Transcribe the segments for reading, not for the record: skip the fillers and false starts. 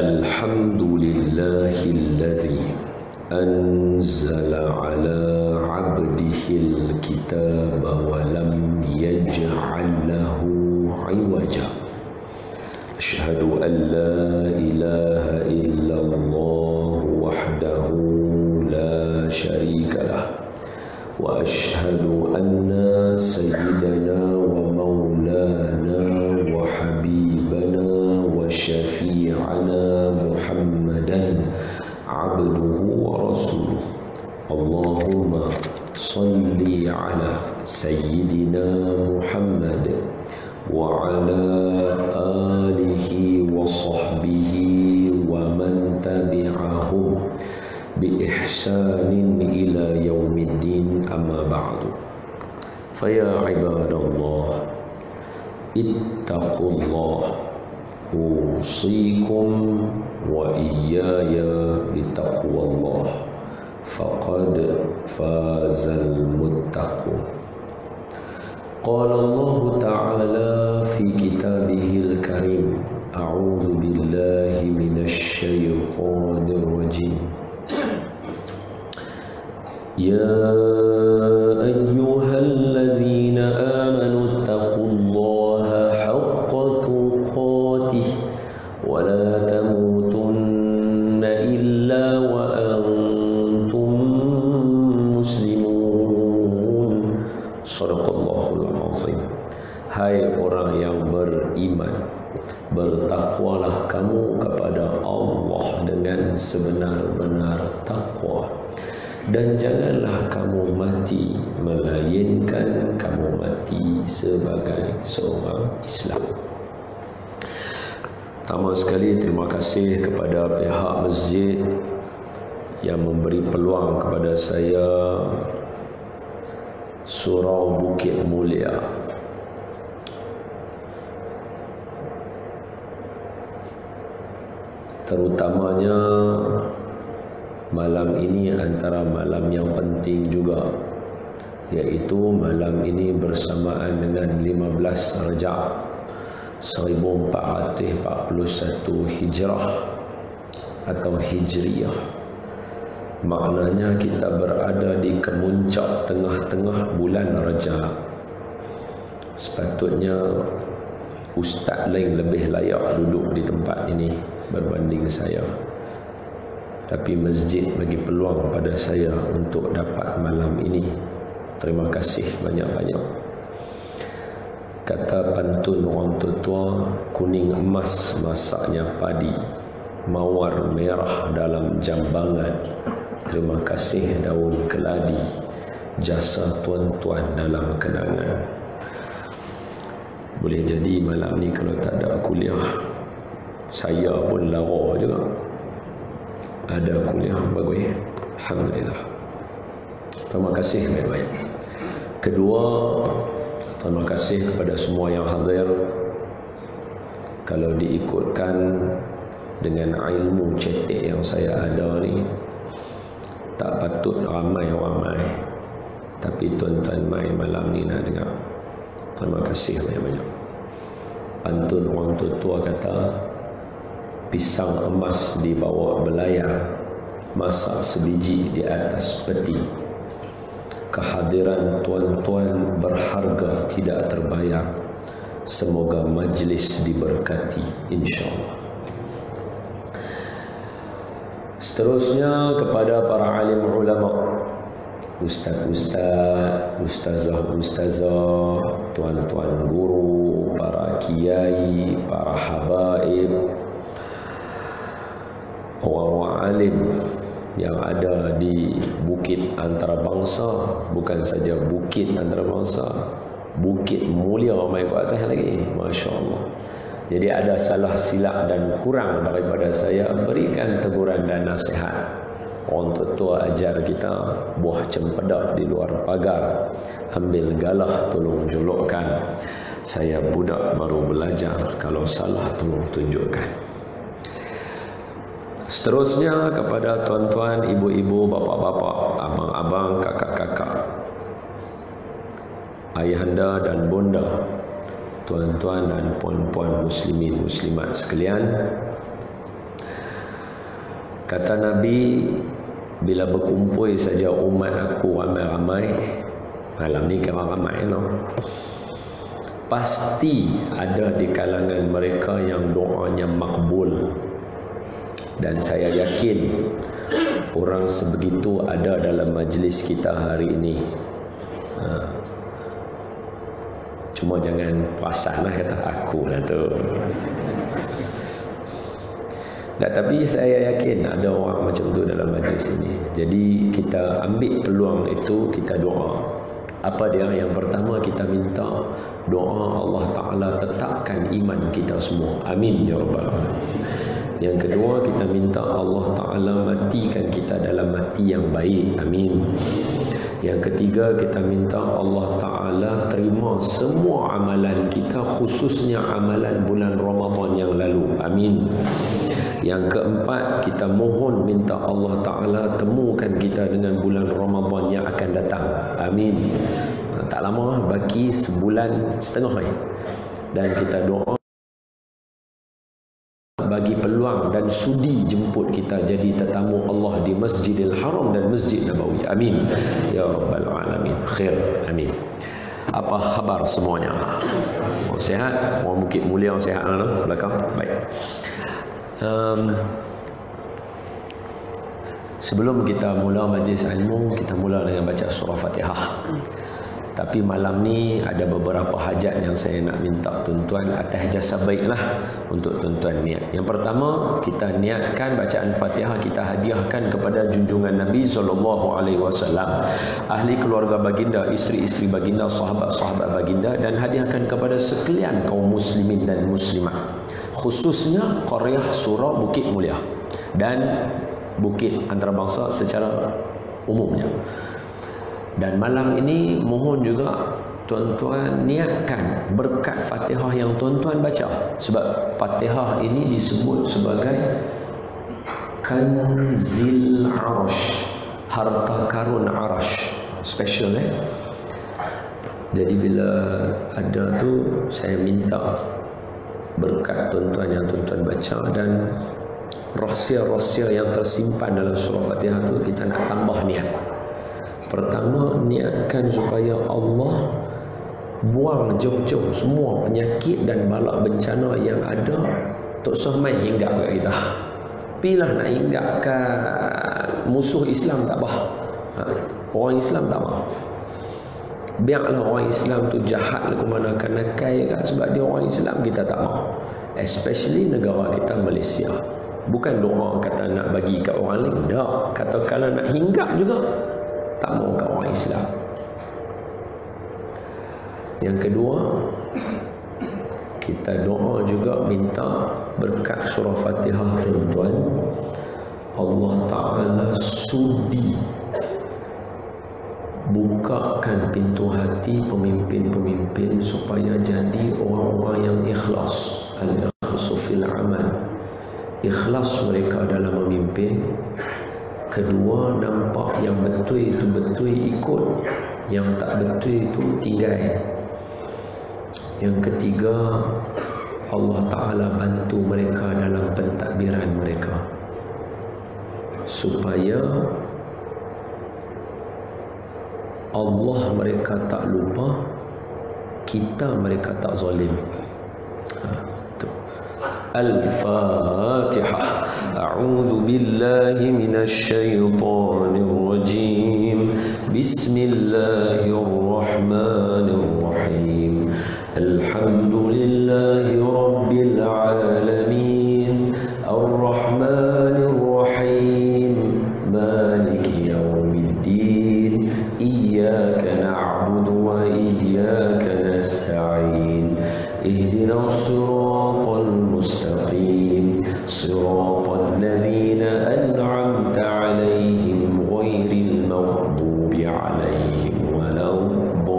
Alhamdulillahilladzi anzala ala abdihil kitaba wa lam yaj'al lahu 'iwaja. Asyhadu an la ilaha illallah wahdahu la syarikalah wa asyhadu anna sayyidana wa maulana wa habibana wa syafi'ana Muhammadan abduhu wa rasuluh. Allahumma salli ala sayyidina Muhammad wa ala alihi wa sahbihi wa man tabi'ahum bi ihsanin ila yaumiddin, amma ba'du. Faya ibadallah, ittaqullah, usikum wa iyaya bitaqwallah, faqad fazal muttaqun. Qala Allah Ta'ala fi kitabihil karim, a'udzu billahi minasy syaithanir rajim. Ya ayyuhalladzina amanu taqullaha haqqa tuqatih wa la tamutunna illa wa antum muslimun. Shadaqallahul azim. Hai orang yang beriman, bertakwalah kamu kepada Allah dengan sebenar-benar takwa, dan janganlah kamu mati melainkan kamu mati sebagai seorang Islam. Pertama sekali, terima kasih kepada pihak masjid yang memberi peluang kepada saya Surau Bukit Mulia. Terutamanya malam ini antara malam yang penting juga, yaitu malam ini bersamaan dengan 15 Rajab 1441 Hijrah atau Hijriyah. Maknanya kita berada di kemuncak tengah-tengah bulan Rajab. Sepatutnya ustaz lain lebih layak duduk di tempat ini berbanding saya, tapi masjid bagi peluang pada saya untuk dapat malam ini. Terima kasih banyak-banyak. Kata pantun orang tua, kuning emas masaknya padi, mawar merah dalam jambangan. Terima kasih daun keladi, jasa tuan-tuan dalam kenangan. Boleh jadi malam ni kalau tak ada kuliah, saya pun lara juga. Ada kuliah bagus, alhamdulillah. Terima kasih banyak-banyak. Kedua, terima kasih kepada semua yang hadir. Kalau diikutkan dengan ilmu cetek yang saya ada ni, tak patut ramai-ramai, tapi tuan-tuan mai malam ni nak dengar. Terima kasih banyak-banyak. Pantun orang tua kata, pisang emas dibawa belayar, masak sebiji di atas peti. Kehadiran tuan-tuan berharga tidak terbayar. Semoga majlis diberkati, insya-Allah. Seterusnya kepada para alim ulama, ustaz-ustaz, ustazah-ustazah, tuan-tuan guru, para kiai, para habaib, orang-orang alim yang ada di Bukit Antarabangsa. Bukan saja Bukit Antarabangsa, Bukit Mulia mai ke atas lagi, Masya Allah. Jadi ada salah silap dan kurang daripada saya, berikan teguran dan nasihat. Orang tua ajar kita, buah cempedak di luar pagar, ambil galah tolong jolokkan. Saya budak baru belajar, kalau salah tolong tunjukkan. Seterusnya kepada tuan-tuan, ibu-ibu, bapa-bapa, abang-abang, kakak-kakak, ayahanda dan bunda, tuan-tuan dan puan-puan muslimin muslimat sekalian. Kata Nabi, bila berkumpul saja umat aku ramai-ramai, malam ni kira ramai pasti ada di kalangan mereka yang doanya makbul. Dan saya yakin orang sebegitu ada dalam majlis kita hari ini. Cuma jangan perasan lah, kata aku lah tu. Tapi saya yakin ada orang macam tu dalam majlis ini. Jadi kita ambil peluang itu, kita doa. Apa dia? Yang pertama, kita minta doa Allah Ta'ala tetapkan iman kita semua. Amin ya Rabbal Alamin. Yang kedua, kita minta Allah Ta'ala matikan kita dalam mati yang baik. Amin. Yang ketiga, kita minta Allah Ta'ala terima semua amalan kita, khususnya amalan bulan Ramadan yang lalu. Amin. Yang keempat, kita mohon minta Allah Ta'ala temukan kita dengan bulan Ramadan yang akan datang. Amin. Tak lama, baki sebulan setengah dan kita doa bagi peluang dan sudi jemput kita jadi tetamu Allah di Masjidil Haram dan Masjid Nabawi. Amin ya Rabbal Alamin. Khair. Amin. Apa khabar semuanya? Orang sihat? Orang Bukit Mulia sihat belakang? Baik. Sebelum kita mula majlis ilmu, kita mula dengan baca surah Fatihah. Tapi malam ni ada beberapa hajat yang saya nak minta tuan-tuan atas jasa baiklah untuk tuan-tuan niat. Yang pertama, kita niatkan bacaan Fatihah kita hadiahkan kepada junjungan Nabi SAW, ahli keluarga baginda, isteri-isteri baginda, sahabat-sahabat baginda, dan hadiahkan kepada sekalian kaum muslimin dan muslimat, khususnya Qaryah Surau Bukit Mulia dan Bukit Antarabangsa secara umumnya. Dan malam ini mohon juga tuan-tuan niatkan berkat Fatihah yang tuan-tuan baca. Sebab Fatihah ini disebut sebagai Kanzil Arash, harta karun Arash. Special Jadi bila ada tu, saya minta berkat tuan-tuan yang tuan-tuan baca dan rahsia-rahsia yang tersimpan dalam surah Fatihah tu, kita nak tambah niat. Pertama, niatkan supaya Allah buang jauh-jauh semua penyakit dan bala bencana yang ada. Tak usah main hinggap kat kita. Pilah nak hinggap kat musuh Islam tak apa. Orang Islam tak mahu. Biarlah orang Islam tu jahat ke mana, nakai kan, sebab dia orang Islam, kita tak mahu. Especially negara kita Malaysia. Bukan doa kata nak bagi kat orang lain, tak. Kata kalau nak hinggap juga tak mahu kat orang Islam. Yang kedua, kita doa juga minta berkat surah Fatihah tuan-tuan, Allah Ta'ala sudi bukakan pintu hati pemimpin-pemimpin supaya jadi orang-orang yang ikhlas. Al-ikhlasu fil amal, ikhlas mereka dalam memimpin. Kedua, nampak yang betul itu betul ikut, yang tak betul itu tinggal. Yang ketiga, Allah Ta'ala bantu mereka dalam pentadbiran mereka supaya Allah mereka tak lupa, kita mereka tak zalim. Al-Fatihah. A'udzu billahi minasy syaithanir rajim. Bismillahirrahmanirrahim. Alhamdulillahi rabbil alamin. Ar-Rahmanir Rahim. Maliki yaumiddin. Iyyaka na'budu wa iyyaka nasta'in. Ihdinas siratal siratal ladzina an'amta 'alaihim ghairil maghdubi 'alaihim waladdallin.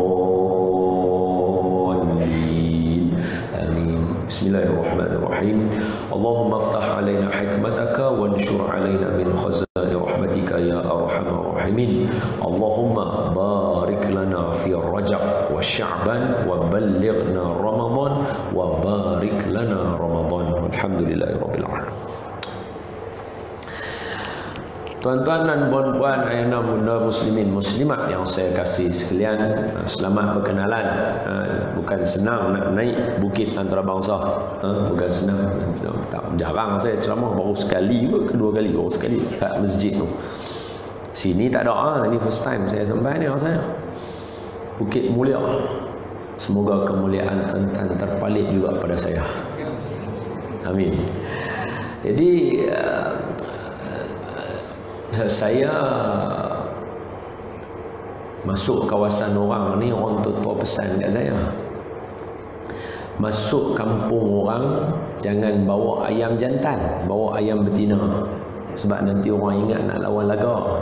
Amin. Bismillahirrahmanirrahim. Allahumma aftah 'alaina hikmataka wanshur 'alaina min khaza'in rahmatika ya arhamar rahimin. Allahumma barik lana fi Rajab wa Sya'ban wa ballighna Ramadan wa barik lana Ramadan. Alhamdulillahirabbil alamin. Tuan-tuan dan puan-puan, ayah bunda muslimin muslimat yang saya kasih sekalian, selamat berkenalan. Bukan senang nak naik bukit antarabangsa, bukan senang. Jarang saya ceramah, baru sekali ke kedua kali, baru sekali kat masjid tu. Sini tak ada, ini first time saya sampai ni rasanya. Bukit Mulia. Semoga kemuliaan tuan-tuan terpalit juga pada saya. Amin. Jadi saya masuk kawasan orang ni, orang tua pesan kat saya, masuk kampung orang jangan bawa ayam jantan, bawa ayam betina, sebab nanti orang ingat nak lawan laga.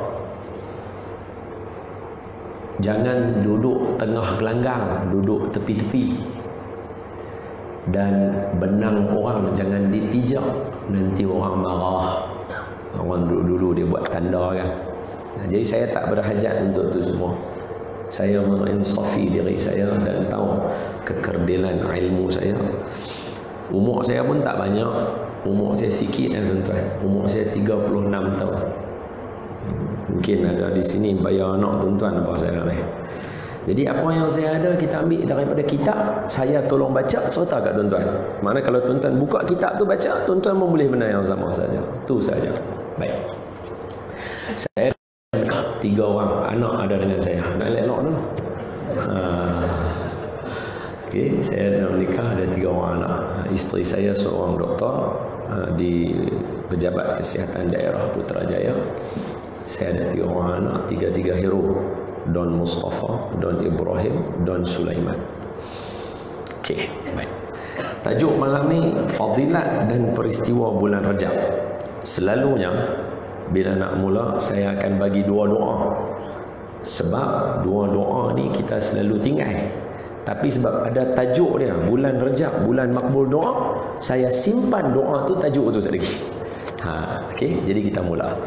Jangan duduk tengah gelanggang, duduk tepi-tepi. Dan benang orang jangan dipijak, nanti orang marah. Orang dulu dia buat tanda kan. Jadi saya tak berhajat untuk itu semua. Saya menginsafi diri saya dan tahu kekerdilan ilmu saya. Umur saya pun tak banyak. Umur saya sikit tuan-tuan. Umur saya 36 tahun. Mungkin ada di sini bayar anak tuan-tuan apa saya ni. Jadi apa yang saya ada kita ambil daripada kitab, saya tolong baca serta kat tuan-tuan. Maknanya kalau tuan-tuan buka kitab tu baca, tuan-tuan pun boleh benda yang sama saja. Tu saja. Baik. Saya 3 orang anak ada dengan saya. Nak elok dulu. Okey, saya dah menikah, ada 3 orang anak. Isteri saya seorang doktor di Pejabat Kesihatan Daerah Putrajaya. Saya ada 3 orang anak, 3 hero. Don Mustafa, Don Ibrahim, Don Sulaiman. Okey, baik. Tajuk malam ni fadilat dan peristiwa bulan Rajab. Selalunya bila nak mula saya akan bagi 2 doa. Sebab 2 doa ni kita selalu tinggal. Tapi sebab ada tajuk dia, bulan Rajab, bulan makbul doa, saya simpan doa tu, tajuk tu sekali lagi. Okey, jadi kita mula.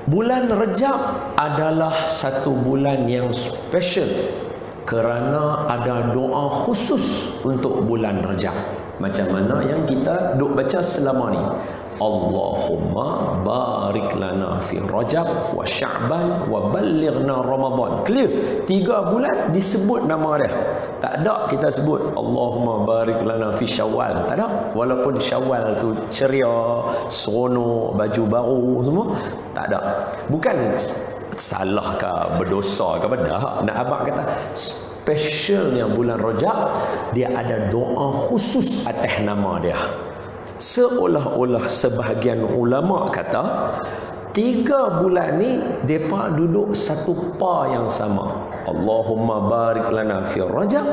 Bulan Rajab adalah satu bulan yang special kerana ada doa khusus untuk bulan Rajab. Macam mana yang kita duk baca selama ni. Allahumma barik lana fi Rajab wa Sya'ban wa ballighna Ramadan. Clear? 3 bulan disebut nama dia. Tak ada kita sebut Allahumma barik lana fi Syawal. Tak ada. Walaupun Syawal tu ceria, seronok, baju baru semua, tak ada. Bukan salah ke berdosa ke apa. Nak abang kata specialnya bulan Rajab, dia ada doa khusus atas nama dia. Seolah-olah sebahagian ulama kata 3 bulan ni mereka duduk satu pa yang sama. Allahumma barik lana fi Rajab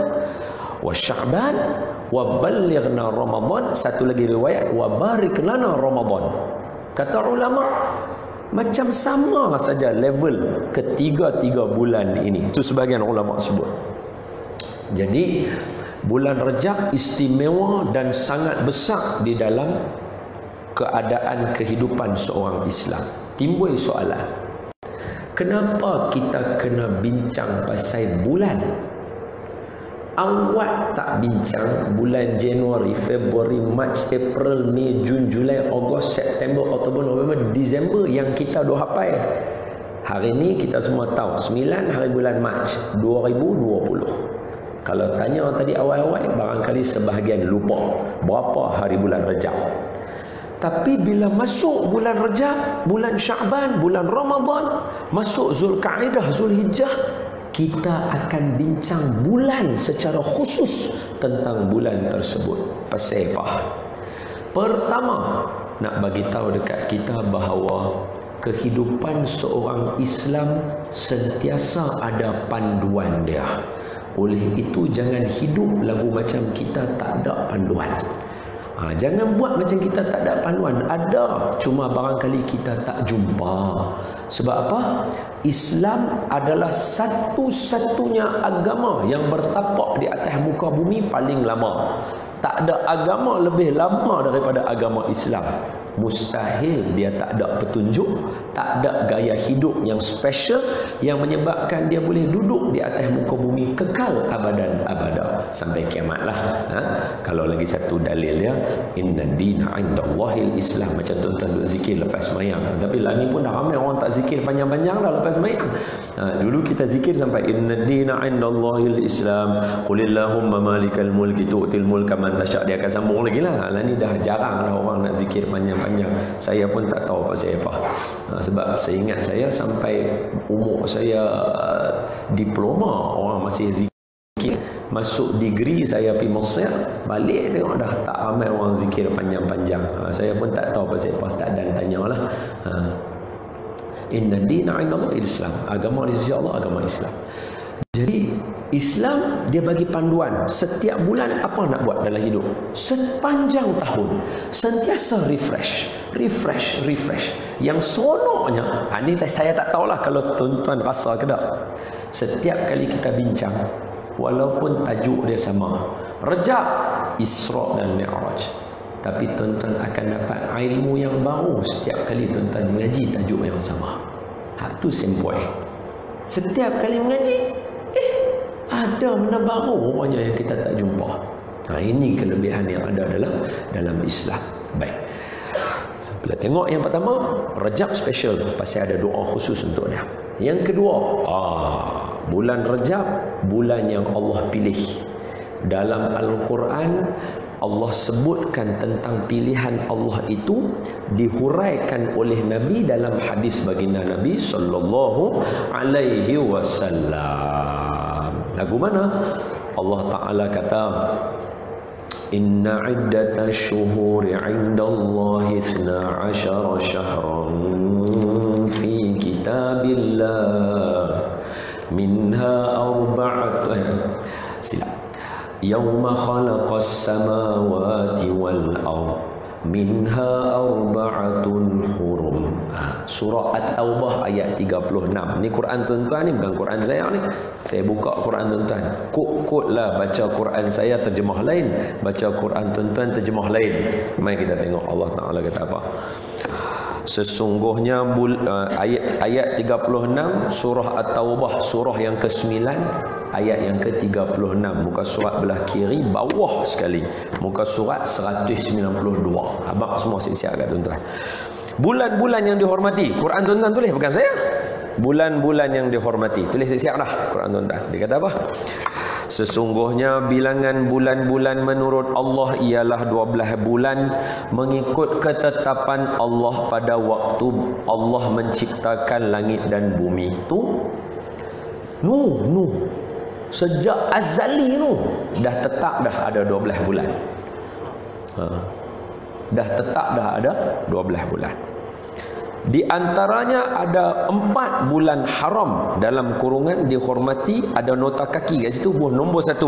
wa Sya'ban wa ballighna Ramadan. Satu lagi riwayat wa barik lana Ramadan. Kata ulama macam sama saja level ketiga-tiga bulan ini. Itu sebahagian ulama sebut. Jadi bulan Rajab istimewa dan sangat besar di dalam keadaan kehidupan seorang Islam. Timbul soalan, kenapa kita kena bincang pasal bulan? Awak tak bincang bulan Januari, Februari, Mac, April, Mei, Jun, Julai, Ogos, September, Oktober, November, Disember yang kita dah hafal. Hari ni kita semua tahu 9 hari bulan Mac 2020. Kalau tanya tadi awal-awal, barangkali sebahagian lupa berapa hari bulan Rajab. Tapi bila masuk bulan Rajab, bulan Sya'ban, bulan Ramadan, masuk Zulkaidah, Zulhijjah, kita akan bincang bulan secara khusus tentang bulan tersebut. Pasal apa? Pertama, nak bagi tahu dekat kita bahawa kehidupan seorang Islam sentiasa ada panduan dia. Oleh itu jangan hidup lagu macam kita tak ada panduan. Jangan buat macam kita tak ada panduan. Ada, cuma barangkali kita tak jumpa. Sebab apa? Islam adalah satu-satunya agama yang bertapak di atas muka bumi paling lama. Tak ada agama lebih lama daripada agama Islam. Mustahil dia tak ada petunjuk, tak ada gaya hidup yang special yang menyebabkan dia boleh duduk di atas muka bumi kekal abadan abada sampai kiamatlah. Kalau lagi satu dalil dia, inna dina 'indallahil Islam. Macam tuan-tuan duk zikir lepas sembahyang. Tapi lah ni pun dah ramai orang tak zikir panjang-panjang dah lepas sembahyang. Dulu kita zikir sampai inna dina 'indallahil Islam. Qulillahumma malikal mulki tu'til mulka man tasya'. Dia akan sambung lagi lah. Lah ni dah jarang dah orang nak zikir panjang-panjang. Saya pun tak tahu pasal apa. Sebab seingat saya sampai umur saya diploma orang masih zikir. Masuk degree saya pergi Mesir, balik tengok dah tak ramai orang zikir panjang-panjang. Saya pun tak tahu pasal apa, tak dan tanyalah. Inna dina 'indallahil Islam. Agama di sisi Allah agama Islam. Jadi Islam dia bagi panduan setiap bulan apa nak buat dalam hidup. Sepanjang tahun sentiasa refresh. Yang seronoknya, ni saya tak tahulah kalau tuan-tuan rasa ke tak. Setiap kali kita bincang, walaupun tajuk dia sama, Rejab, Isra dan Mi'raj, tapi tuan-tuan akan dapat ilmu yang baru setiap kali tuan-tuan mengaji tajuk yang sama. Itu sempoi. Setiap kali mengaji, ada benda baru rupanya yang kita tak jumpa. Ini kelebihan yang ada dalam Islam. Baik. Bila tengok yang pertama, Rejab special pasal ada doa khusus untuk dia. Yang kedua, bulan Rejab, bulan yang Allah pilih. Dalam Al-Quran, Allah sebutkan tentang pilihan Allah itu dihuraikan oleh Nabi dalam hadis baginda Nabi sallallahu alaihi wasallam. Lagu mana? Allah Ta'ala kata, Inna iddatash syuhuri 'indallahi 12 syahran fi kitabillah minha Yawma khalaqas samawati wal ard minha arba'atun hurum. Surah At-Taubah ayat 36. Ni Quran tuan-tuan ni, bukan Quran saya ni. Saya buka Quran tuan-tuan. Kod lah baca Quran saya terjemah lain, baca Quran tuan-tuan terjemah lain. Mari kita tengok Allah Ta'ala kata apa. Sesungguhnya ayat 36 surah At-Taubah, surah yang ke-9 ayat yang ke-36, muka surat belah kiri bawah sekali, muka surat 192. Abang semua siap-siap kat tuan-tuan. Bulan-bulan yang dihormati, Quran tuan-tuan tulis, bukan saya. Bulan-bulan yang dihormati, tulis siap dah Quran tuan-tuan. Dia kata apa? Sesungguhnya bilangan bulan-bulan menurut Allah ialah 12 bulan mengikut ketetapan Allah pada waktu Allah menciptakan langit dan bumi. Tu sejak azali dah tetap dah ada 12 bulan. Dah tetap dah ada 12 bulan. Di antaranya ada 4 bulan haram dalam kurungan dihormati, ada nota kaki kat situ, nombor 1.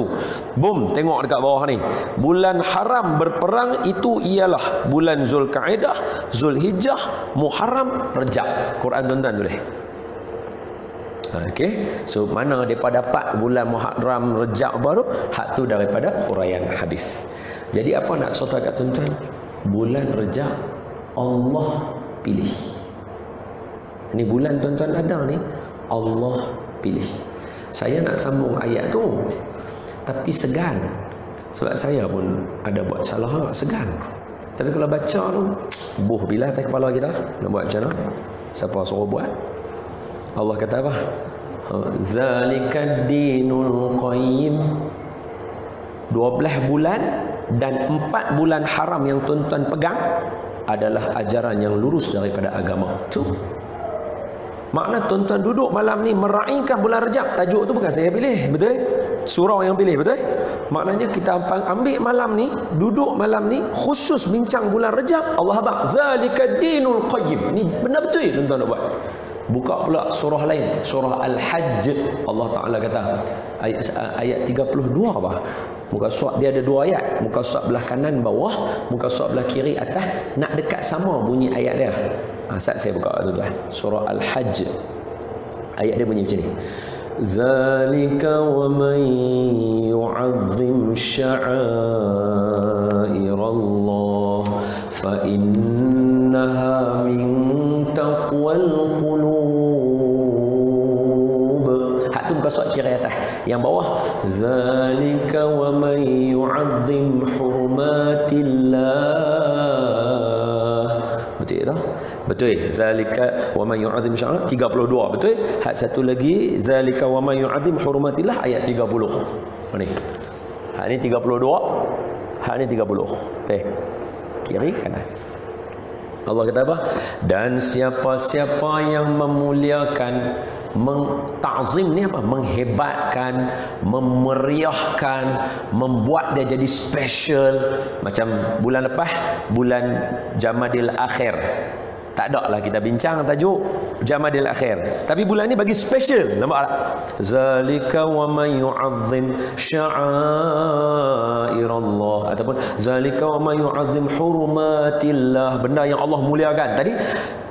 Bom, tengok dekat bawah ni. Bulan haram berperang itu ialah bulan Zulkaidah, Zulhijjah, Muharram, Rejab. Quran tuan-tuan tulis. Okey, so mana depa dapat bulan Muharram, Rejab baru? Hak tu daripada huraian hadis. Jadi apa nak cerita kat tuan-tuan? Bulan Rejab Allah pilih. Ini bulan tuan-tuan ada ni, Allah pilih. Saya nak sambung ayat tu, tapi segan. Sebab saya pun ada buat salah, segan. Tapi kalau baca tu, bila atas kepala kita, nak buat macam mana? Siapa suruh buat? Allah kata apa? Zalikad dinul qayyim. 12 bulan dan 4 bulan haram yang tuan-tuan pegang adalah ajaran yang lurus daripada agama. Tu makna tuan-tuan duduk malam ni meraihkan bulan Rejab. Tajuk tu bukan saya pilih, betul? Surau yang pilih, betul? Maknanya kita ambil malam ni, duduk malam ni khusus bincang bulan Rejab. Allah abang, zalikad dinul qayyim. Ni benar betul tuan-tuan nak buat. Buka pula surah lain, surah Al-Hajj. Allah Ta'ala kata ayat 32 apa? Muka surat dia ada 2 ayat. Muka surat belah kanan bawah, muka surat belah kiri atas. Nak dekat sama bunyi ayat dia. Saat saya buka tuan-tuan, surah Al-Hajj. Ayat dia bunyi macam ni. Zalika wa man yu'azzim sya'airallah fa innaha min taqwal qulub. Hak tu muka surat kiri atas. Yang bawah, zalika wa man yu'azzim hurumatillah. Betul tak? Betul. Zalika wa man yu'azzim sya'airallah 32. Betul. Hak satu lagi, zalika wa man yu'azzim hurumatillah ayat 30. Ni. Hak ni 32. Hak ni 30. Okey. Kiri kanan. Allah kata apa? Dan siapa-siapa yang memuliakan, ta'zim ni apa? Menghebatkan, memeriahkan, membuat dia jadi special. Macam bulan lepas, bulan Jamadil Akhir. Tak ada lah kita bincang tajuk Jamadil Akhir. Tapi bulan ni bagi special. Nampak tak? Zalika wa man yu'azzim sya'airallah, ataupun zalika wa man yu'azzim hurumatillah, benda yang Allah muliakan. Tadi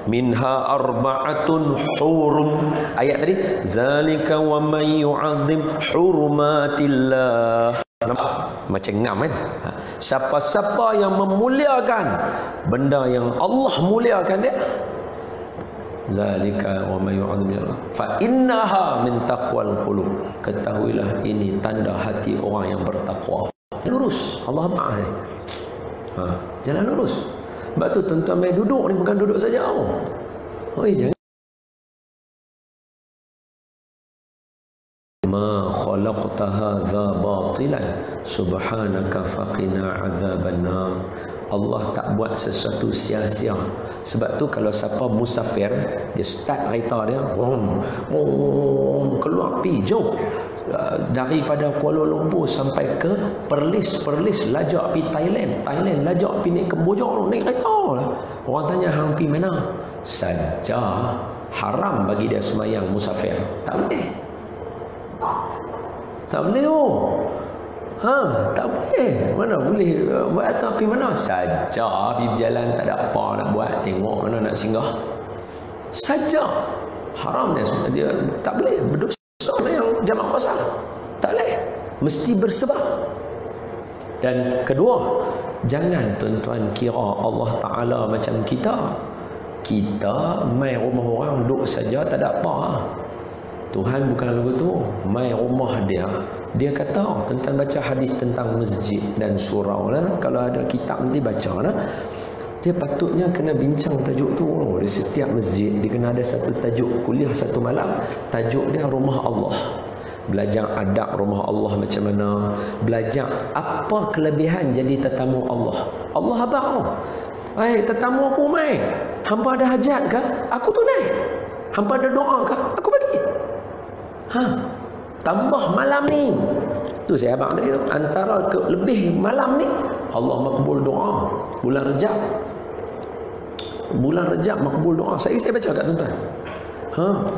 minha arba'atun hurum. Ayat tadi zalika wa man yu'azzim hurumatillah. Nampak? Macam ngam kan? Siapa-siapa yang memuliakan benda yang Allah muliakan dia, zalika wa may yu'azzim fa innaha min taqwal qulub. Ketahuilah ini tanda hati orang yang bertakwa. Lurus, Allah maaf. Jalan lurus. Sebab tu tuan-tuan mai duduk ni bukan duduk saja. Jangan ma khalaqta hadza batilan subhanaka faqina azabannar. Allah tak buat sesuatu sia-sia. Sebab tu kalau siapa musafir, dia start kereta dia, keluar pi jauh, daripada Kuala Lumpur sampai ke Perlis, lajak pi Thailand, lajak pi naik Kemboja, naik kereta lah. Orang tanya hang pi mana? Saja haram bagi dia semayang musafir. Tak boleh. Tak boleh tak boleh. Mana boleh buat tapi mana saja pergi berjalan, tak ada apa nak buat, tengok mana nak singgah saja. Haram dia tak boleh berdosa yang jamak qasar. Tak boleh. Mesti bersebab. Dan kedua, jangan tuan-tuan kira Allah Ta'ala macam kita. Kita main rumah orang duduk saja tak ada apa. Tuhan bukan lagu tu. Mai rumah dia. Dia kata tentang baca hadis tentang masjid dan surau lah. Kalau ada kitab nanti baca lah. Dia patutnya kena bincang tajuk tu. Di setiap masjid dia kena ada satu tajuk kuliah satu malam. Tajuk dia Rumah Allah. Belajar adab rumah Allah macam mana. Belajar apa kelebihan jadi tetamu Allah. Allah abang. Tetamu aku mai. Hampa ada hajat ke? Aku tunai. Hampa ada doa ke? Aku bagi. Tambah malam ni. Tu saya abang tadi tu. Antara lebih malam ni Allah makbul doa. Bulan Rejab makbul doa. Saya baca kat tuan-tuan.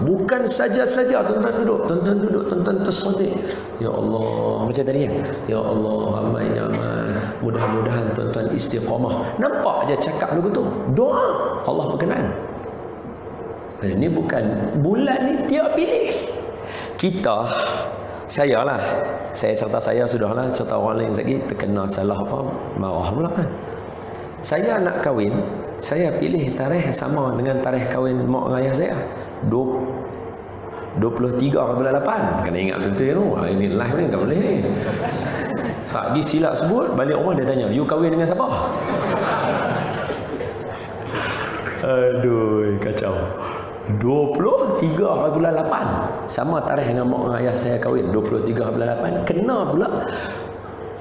Bukan saja-saja tuan-tuan duduk, tuan-tuan tersedik. Ya Allah, macam tadi kan. Ya Allah, ramai nyaman. Mudah-mudahan tuan-tuan istiqamah. Nampak aja cakap lagu tu. Doa Allah berkenan. Ini bukan bulan ni dia pilih. Saya cerita saya sudahlah, cerita orang lain lagi terkena salah apa, marah pula kan. Saya nak kahwin, saya pilih tarikh sama dengan tarikh kahwin mak ayah saya. 23 bulan 8. Kena ingat betul tu. Ini live ni tak boleh ni. Fagi silap sebut, balik rumah dia tanya, "You kahwin dengan siapa?" Aduh, kacau. 23 bulan 8 sama tarikh dengan mak ayah saya kahwin. 23 bulan 8 kena pula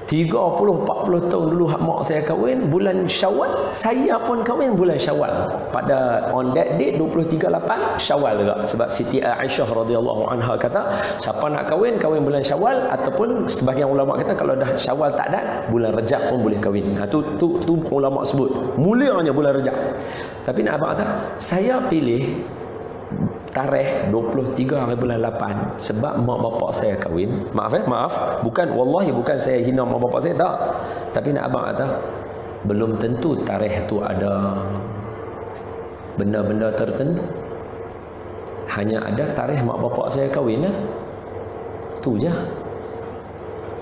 30-40 tahun dulu hak mak saya kahwin bulan Syawal. Saya pun kahwin bulan Syawal. Pada on that date 23/8 Syawal juga. Sebab Siti Aisyah radhiyallahu anha kata, siapa nak kahwin bulan Syawal, ataupun sebahagian ulama kata kalau dah Syawal tak ada, bulan Rejab pun boleh kahwin. Tu ulama sebut mulianya bulan Rejab. Tapi nak abang kata, saya pilih tarikh 23 hari bulan 8 sebab mak bapak saya kahwin. Maaf, wallahi bukan saya hina mak bapak saya, tak. Tapi nak abang kata, belum tentu tarikh tu ada benda-benda tertentu. Hanya ada tarikh mak bapak saya kahwin lah. Tu je.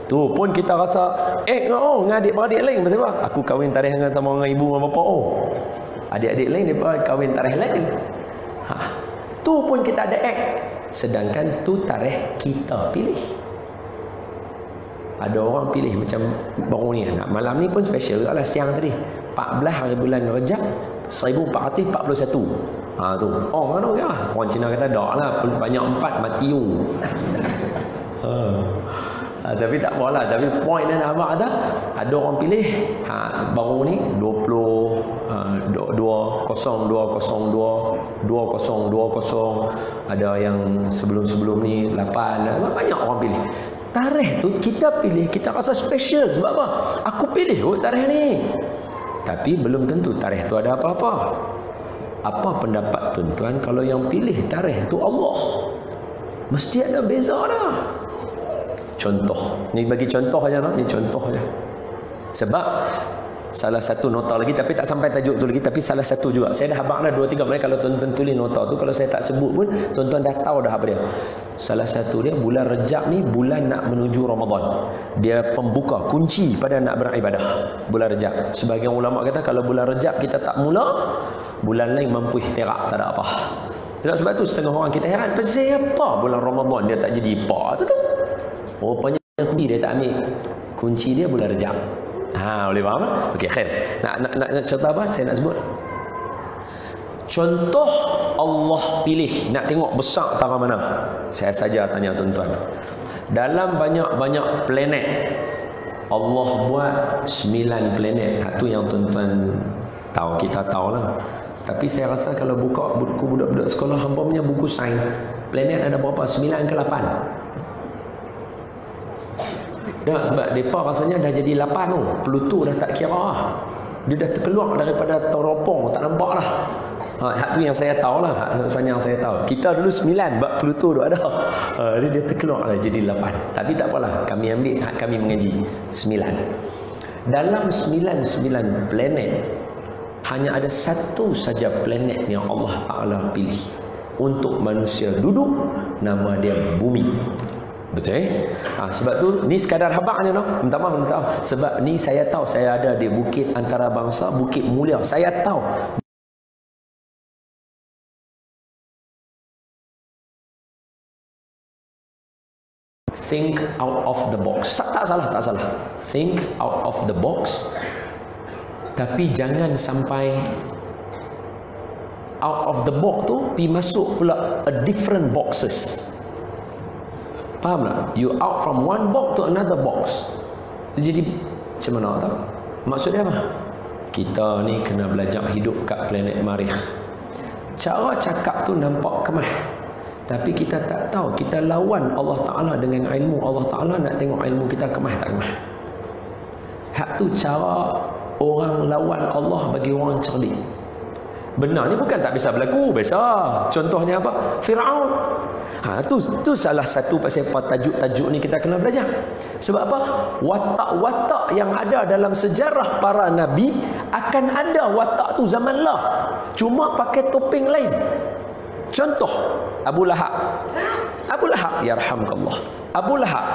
Tu pun kita rasa dengan adik-beradik lain. Pasal apa? Aku kahwin tarikh dengan sama dengan ibu dan bapa. Adik-adik lain dia kahwin tarikh lain. Tu pun kita ada sedangkan tu tarikh kita pilih. Ada orang pilih macam baru ni, malam ni pun special juga lah, siang tadi 14 hari bulan Rejab 1441. Tu mana ya? Orang Cina kata dak lah, banyak 4 mati you. Tapi tak apalah. Tapi point dan abang ada orang pilih baru ni 2020 ada yang sebelum ni 8, banyak orang pilih. Tarikh tu kita pilih, kita rasa special. Sebab apa? Aku pilih tarikh ni. Tapi belum tentu tarikh tu ada apa-apa. Apa pendapat tuan-tuan kalau yang pilih tarikh tu Allah? Mesti ada beza dah. Contoh. Ni bagi contoh aja lah. Ni contoh aja. Sebab salah satu nota lagi, tapi tak sampai tajuk tu lagi, tapi salah satu juga. Saya dah habaq dah 2-3 menit. Kalau tuan-tuan tulis nota tu, kalau saya tak sebut pun tuan-tuan dah tahu dah apa dia. Salah satu dia, bulan Rejab ni bulan nak menuju Ramadan. Dia pembuka, kunci pada nak beribadah. Bulan Rejab. Sebahagian ulama kata kalau bulan Rejab kita tak mula, bulan lain mampu ikhtirak, tak ada apa. Sebab tu setengah orang kita heran, pasal apa bulan Ramadan dia tak jadi apa tu? Rupanya kunci dia tak ambil. Kunci dia bulan Rejab. Boleh faham? Okey, khair. Nak contoh apa? Saya nak sebut. Contoh Allah pilih. Nak tengok besar tara mana? Saya saja tanya tuan-tuan. Dalam banyak-banyak planet, Allah buat 9 planet. Itu yang tuan-tuan tahu, kita tahulah. Tapi saya rasa kalau buka buku budak-budak sekolah, hampa punya buku sains, planet ada berapa? 9 ke 8? Dah, sebab mereka rasanya dah jadi 8 tu. Pluto dah tak kira lah. Dia dah terkeluar daripada teropong, tak nampak lah. Hak tu yang saya tahu lah. Hak yang saya tahu. Kita dulu 9, bab Pluto tu ada. Dia terkeluar lah jadi 8. Tapi tak apalah, kami ambil hak kami mengaji 9. Dalam 9 planet, hanya ada satu saja planet yang Allah Ta'ala pilih untuk manusia duduk, nama dia bumi. Betul? Sebab tu ni sekadar habaknya, minta maaf. Sebab ni saya tahu, saya ada di Bukit Antarabangsa, Bukit Mulia. Saya tahu think out of the box. Tak salah. Think out of the box. Tapi jangan sampai out of the box tu pergi masuk pula a different boxes. Faham tak? You out from one box to another box. Jadi macam mana tak? Maksudnya apa? Kita ni kena belajar hidup kat planet Marikh. Cara cakap tu nampak kemah, tapi kita tak tahu. Kita lawan Allah Ta'ala dengan ilmu Allah Ta'ala, nak tengok ilmu kita kemah tak kemah. Hak tu cara orang lawan Allah bagi orang cerdik. Benar ni bukan tak bisa berlaku, biasa. Contohnya apa? Firaun. Tu salah satu pasal tajuk-tajuk ni kita kena belajar. Sebab apa? Watak-watak yang ada dalam sejarah para nabi akan ada watak tu zaman lah. Cuma pakai topeng lain. Contoh Abu Lahab. Yarhamkallah. Abu Lahab.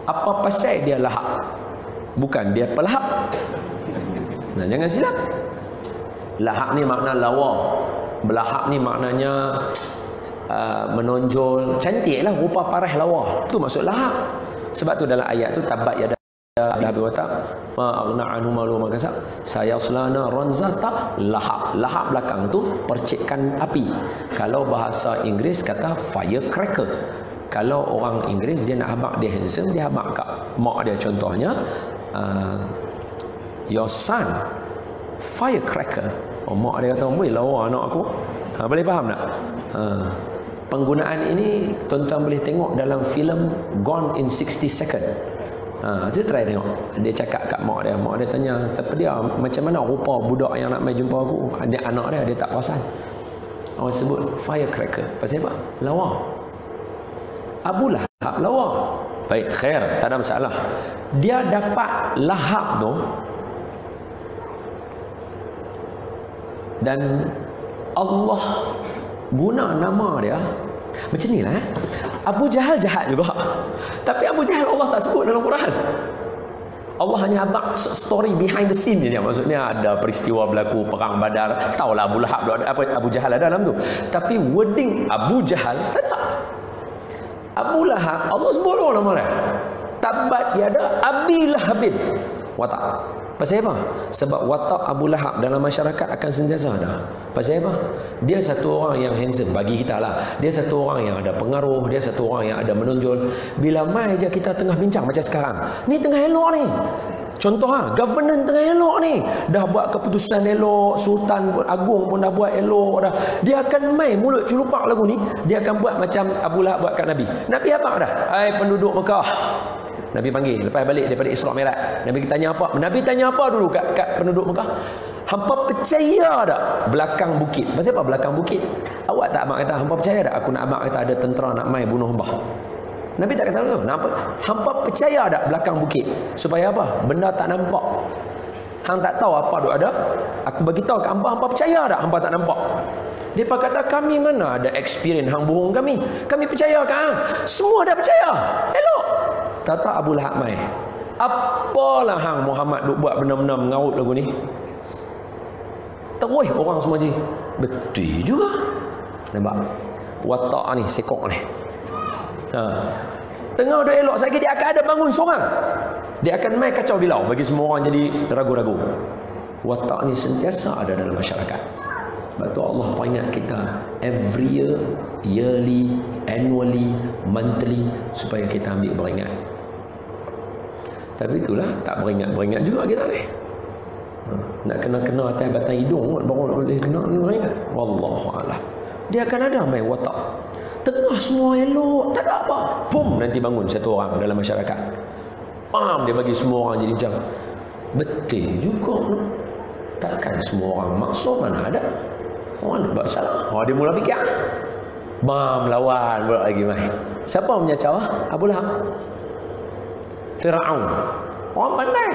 Apa pasal dia lahap? Bukan dia pelahap. Nah, jangan silap. Lahap ni makna lawa. Belahap ni maknanya menonjol, cantik lah, rupa parah lawa. Itu maksud lahap. Sebab tu dalam ayat tu tabat yada Abi Watab ma aghna anhu malu ma kasab sayaslana ranzata lahab. Lahab belakang tu percikan api. Kalau bahasa Inggeris kata firecracker. Kalau orang Inggeris dia nak habaq dia handsome, dia habaq kat mak dia contohnya your son firecracker. Mak dia kata, "Weh, lawa anak aku." Boleh faham tak? Penggunaan ini tuan-tuan boleh tengok dalam filem Gone in 60 Seconds. Saya try tengok. Dia cakap kat mak dia tanya, siapa dia, macam mana rupa budak yang nak mai jumpa aku? Anak dia tak perasan. Orang sebut firecracker. Pasal apa? Lawa. Abu Lahab lawa. Baik, khair, tak ada masalah. Dia dapat lahap tu, dan Allah guna nama dia macam ni lah. Abu Jahal jahat juga, tapi Abu Jahal Allah tak sebut dalam Quran. Allah hanya abang story behind the scene je. Maksudnya ada peristiwa berlaku perang Badar, tahulah Abu Lahab apa, Abu Jahal ada dalam tu, tapi wording Abu Jahal tak ada. Abu Lahab Allah sebut nama dia, tabat yada Abi Lahabin watak. Pasal apa? Sebab watak Abu Lahab dalam masyarakat akan sentiasa ada. Pasal apa? Dia satu orang yang handsome bagi kita lah. Dia satu orang yang ada pengaruh, dia satu orang yang ada menonjol. Bila mai je kita tengah bincang macam sekarang, ni tengah elok ni. Contoh government tengah elok ni, dah buat keputusan elok, Sultan Agung pun dah buat elok dah. Dia akan mai mulut culupak lagu ni, dia akan buat macam Abu Lahab buat kat Nabi. Nabi apa dah? Hai penduduk Mekah. Nabi panggil lepas balik daripada Isra Mi'raj. Nabi tanya apa? Nabi tanya apa dulu kat penduduk Mekah? Hampa percaya tak belakang bukit? Pasal apa belakang bukit? Awak tak abang kata hampa percaya tak aku nak abang kata ada tentera nak mai bunuh hamba? Nabi tak kata tu. Hampa percaya tak belakang bukit? Supaya apa? Benda tak nampak. Hang tak tahu apa duk ada. Aku bagi tahu kat hampa, hampa percaya tak hampa tak nampak? Dia kata kami mana ada experience hang bohong kami. Kami percaya kan? Semua dah percaya. Elok. Tata Abu Lahab mai. Apalah hang Muhammad duk buat benda-benda mengarut lagu ni? Terus orang semua je. Betul juga. Nampak? Watak ni, sekok ni. Tengah duk elok sekali dia akan ada bangun seorang. Dia akan mai kacau bilau bagi semua orang jadi ragu-ragu. Watak ni sentiasa ada dalam masyarakat. Sebab tu Allah peringat kita every year, yearly, annually, monthly, supaya kita ambil beringat. Tapi itulah tak beringat juga kita ni. Nak kena atas batang hidung baru boleh kena beringat. Wallahu a'lam. Dia akan ada mai watak. Tengah semua elok, tak ada apa. Boom, nanti bangun satu orang dalam masyarakat. Pam, dia bagi semua orang jadi macam betul juga. Takkan semua orang maksud mana ada. Orang buat salah. Dia mula fikir. Bam, lawan pula lagi mai. Siapa punya cara? Abu Lahab. Firaun. Orang pandai.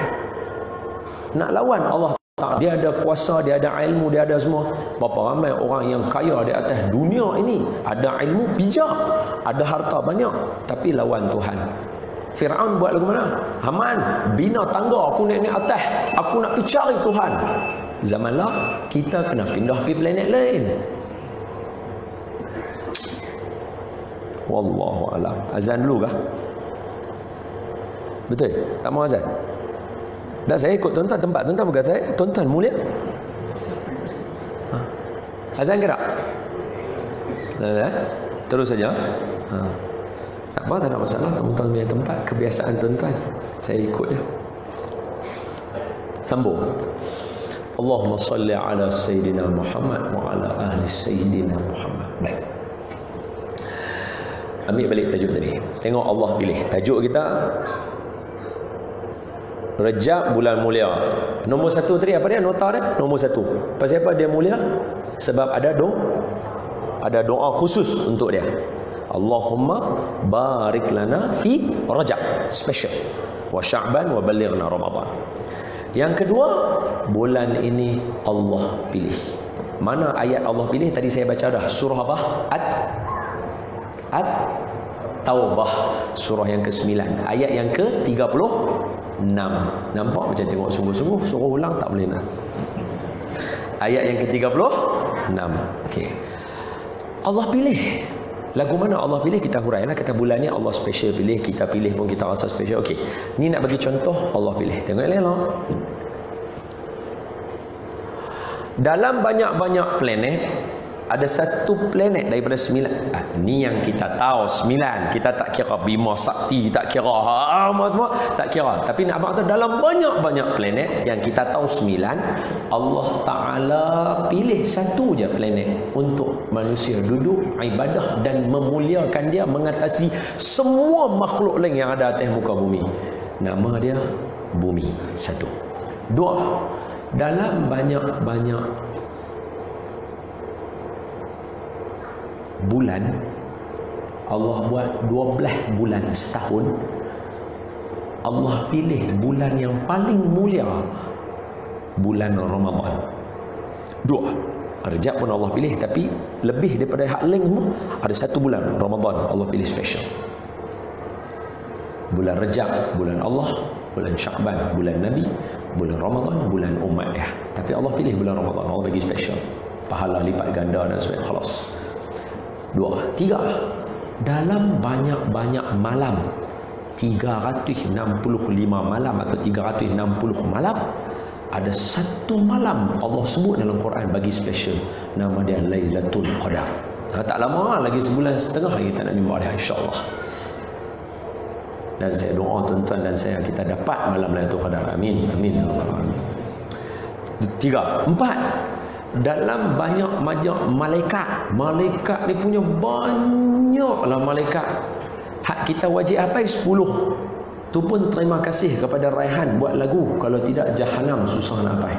Nak lawan Allah Ta'ala. Dia ada kuasa, dia ada ilmu, dia ada semua. Berapa ramai orang yang kaya di atas dunia ini. Ada ilmu bijak, ada harta banyak, tapi lawan Tuhan. Firaun buat lagu mana? Haman, bina tangga, aku naik atas, aku nak pergi cari Tuhan. Zamanlah kita kena pindah pergi planet lain. Wallahu a'lam. Azan dulu kah? Betul? Tak mau azan? Tak, saya ikut tuan-tuan, tempat tuan-tuan bukan saya. Tuan-tuan mulia. Azan ke tak? Terus saja. Tak apa, tak ada masalah. Tuan-tuan punya tempat, kebiasaan tuan-tuan. Saya ikut je. Sambung. Allahumma salli ala Sayyidina Muhammad wa ala ahli Sayyidina Muhammad. Baik. Ambil balik tajuk tadi. Tengok Allah pilih. Tajuk kita Rejab bulan mulia. Nombor satu tadi apa dia? Nota dia? Nombor satu. Pasal apa dia mulia? Sebab ada doa khusus untuk dia. Allahumma barik lana fi Rajab. Special. Wa Sya'ban wa balighna Ramadan. Yang kedua, bulan ini Allah pilih. Mana ayat Allah pilih? Tadi saya baca dah. Surah apa? At-Taubah. Surah yang ke-9. Ayat yang ke-36. Nampak macam tengok sungguh-sungguh. Suruh ulang tak boleh nak. Ayat yang ke-36. Okey. Allah pilih. Lagu mana Allah pilih kita hurailah. Kata bulan ni Allah special pilih. Kita pilih pun kita rasa special. Okey. Ni nak bagi contoh Allah pilih. Tengok elok. Dalam banyak-banyak planet, ada satu planet daripada 9. Ni yang kita tahu 9. Kita tak kira Bima Sakti, tak kira semua, tak kira. Tapi nak abang tahu dalam banyak-banyak planet yang kita tahu 9, Allah Ta'ala pilih satu je planet untuk manusia duduk ibadah dan memuliakan dia mengatasi semua makhluk lain yang ada atas muka bumi. nama dia bumi. Satu. Dua, dalam banyak-banyak bulan, Allah buat 12 bulan setahun, Allah pilih bulan yang paling mulia, bulan Ramadan. Dua, Rejab pun Allah pilih, tapi lebih daripada hak lain semua, ada satu bulan Ramadan Allah pilih special. Bulan Rejab, bulan Allah, bulan Syakban, bulan Nabi, bulan Ramadan, bulan umat dia. Tapi Allah pilih bulan Ramadan, Allah bagi special, pahala lipat ganda dan sebagainya. Khalas. Dua. Tiga, dalam banyak-banyak malam, 365 malam atau 360 malam, ada satu malam Allah sebut dalam Quran bagi special, nama dia Lailatul Qadar. Tak lama lagi, sebulan setengah kita nak jumpa dia, insya-Allah. Dan saya doa tuan-tuan dan saya, kita dapat malam Lailatul Qadar. Amin. Amin. Amin. Tiga. Empat, dalam banyak-banyak malaikat ni punya banyaklah malaikat. Hak kita wajib apa? 10. Tu pun terima kasih kepada Raihan buat lagu, kalau tidak Jahanam susah nak apa.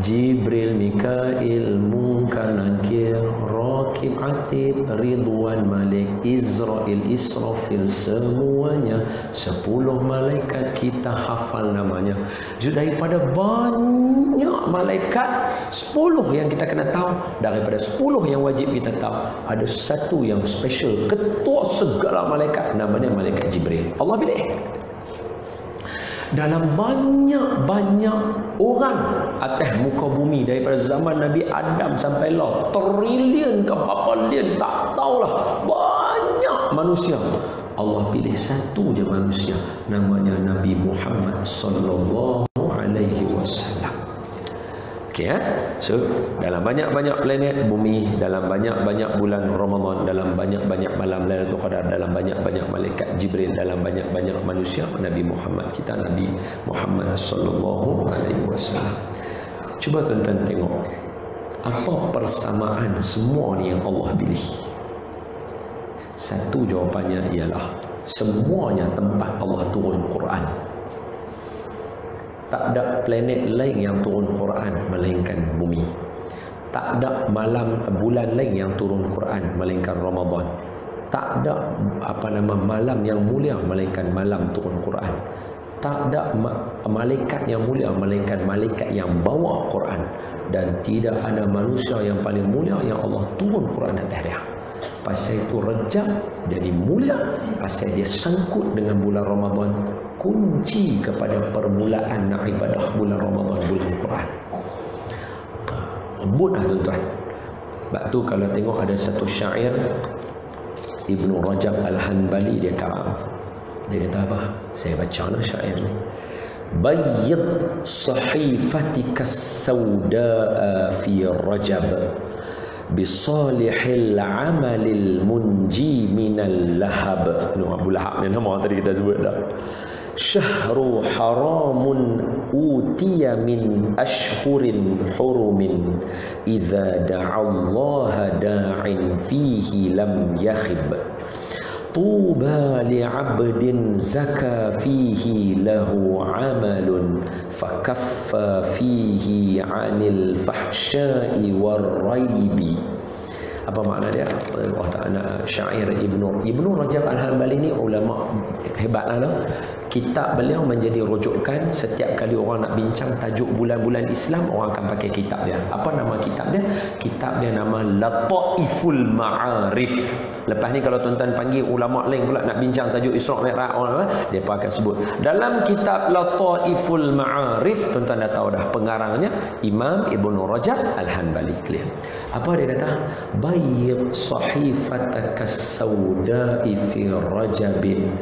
Jibril, Mikail, Munkar, Nakir, Rakib, Atid, Ridwan, Malik, Israel, Israfil, semuanya 10 malaikat kita hafal namanya. Jadi daripada banyak malaikat, 10 yang kita kena tahu, daripada 10 yang wajib kita tahu, ada satu yang special, ketua segala malaikat, namanya malaikat Jibril. Allah pilih. Dalam banyak-banyak orang atas muka bumi, daripada zaman Nabi Adam sampai lah, trilion ke berapa lian, tak tahulah, banyak manusia. Allah pilih satu je manusia, namanya Nabi Muhammad sallallahu alaihi wasallam. Okey, so dalam banyak-banyak planet bumi, dalam banyak-banyak bulan Ramadan, dalam banyak-banyak malam Lailatul Qadar, dalam banyak-banyak malaikat Jibril, dalam banyak-banyak manusia, Nabi Muhammad kita, Nabi Muhammad sallallahu alaihi wasallam. Cuba tuan-tuan tengok apa persamaan semua ni yang Allah pilih. Satu jawapannya ialah semuanya tempat Allah turun Quran. Tak ada planet lain yang turun Quran melainkan bumi. Tak ada bulan lain yang turun Quran melainkan Ramadan. Tak ada malam yang mulia melainkan malam turun Quran. Tak ada malaikat yang mulia melainkan malaikat yang bawa Quran. Dan tidak ada manusia yang paling mulia yang Allah turun Quran atas dia. Pasal itu Rejab jadi mulia, pasal dia sangkut dengan bulan Ramadan, kunci kepada permulaan nak ibadah bulan Ramadan, bulan Quran. Lembut lah tuan-tuan. Sebab tu kalau tengok ada satu syair Ibnu Rajab Al-Hanbali, dia karam. Dia kata apa? Saya baca lah syair ni. Bayyid sahifatika saudaa fi Rajab bisalihil amalil munji minal lahab. Abu Lahab ni nama tadi kita sebut dah. Syahru haramun utiya min ashhurin hurumin idza da'allaha da'in fihi lam yakhib. Tuba li'abdin zaka fihi lahu amalun fakaffa fihi 'anil fahsya'i warraibi. Apa makna dia? Allah Ta'ala syair Ibnu Rajab Al-Hanbali ni ulama hebatlah lah. Kitab beliau menjadi rujukan setiap kali orang nak bincang tajuk bulan-bulan Islam, orang akan pakai kitab dia. Apa nama kitab dia? Kitab dia nama Lataiful Ma'arif. Lepas ni kalau tuan-tuan panggil ulama lain pula nak bincang tajuk Isra Mi'raj, dia pun akan sebut dalam kitab Lataiful Ma'arif. Tuan-tuan dah tahu dah pengarangnya Imam Ibnu Rajab Al-Hanbali. Clear? Apa dia kata? Bayyid sahifataka sauda'i fi Rajabin.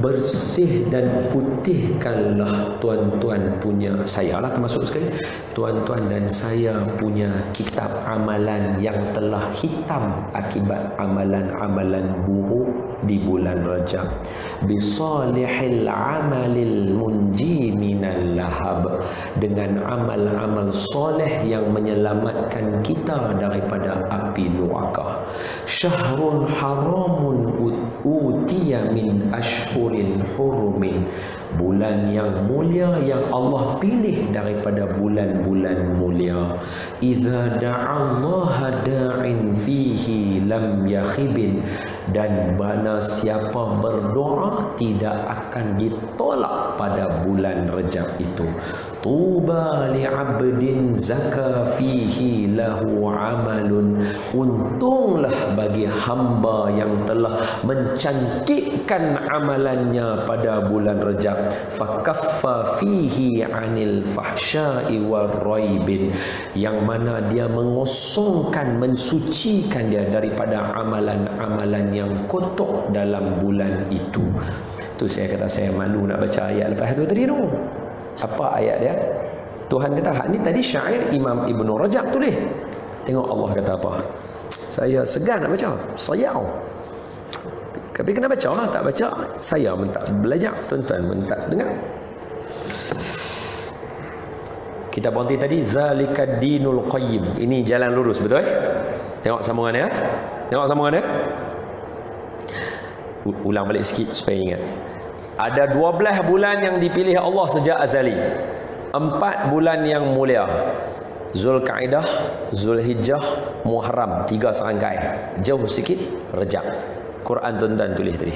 Bersih dan putihkanlah tuan-tuan punya, saya lah termasuk sekali, tuan-tuan dan saya punya kitab amalan yang telah hitam akibat amalan-amalan buruk di bulan Rajab. Bisalihil amalil munji minal lahab. dengan amal-amal soleh yang menyelamatkan kita daripada api neraka. Syahrun haramun utiya min ashhuril hurumin, bulan yang mulia yang Allah pilih daripada bulan-bulan mulia. Idza da'allaha da'in fihi lam yakhibin, dan mana siapa berdoa tidak akan ditolak pada bulan Rejab itu. Tuba li'abdin zaka fihi lahu amalun, untunglah bagi hamba yang telah mencantikkan amalannya pada bulan Rejab. Fakaffa fihi anil fahsya'i warraibin, yang mana dia mengosongkan, mensucikan dia daripada amalan-amalan yang kotor dalam bulan itu. Tu saya kata saya malu nak baca ayat lepas tu tadi tu. Apa ayat dia? Tuhan kata, hak ni tadi syair Imam Ibn Rajab tulis. Tengok Allah kata apa. Saya segan nak baca. Sayau. Tapi kena baca lah. Tak baca, saya pun tak belajar. Tuan-tuan pun tak dengar. Kita berhenti tadi. Zalikad dinul qayyim. Ini jalan lurus, betul? Tengok sambungan dia. Tengok sambungan dia. Ulang balik sikit supaya ingat. Ada 12 bulan yang dipilih Allah sejak azali. 4 bulan yang mulia. Zulkaidah, Zulhijjah, Muharram, 3 serangkai. Jauh sikit Rejab. Quran tuan-tuan tulis tadi.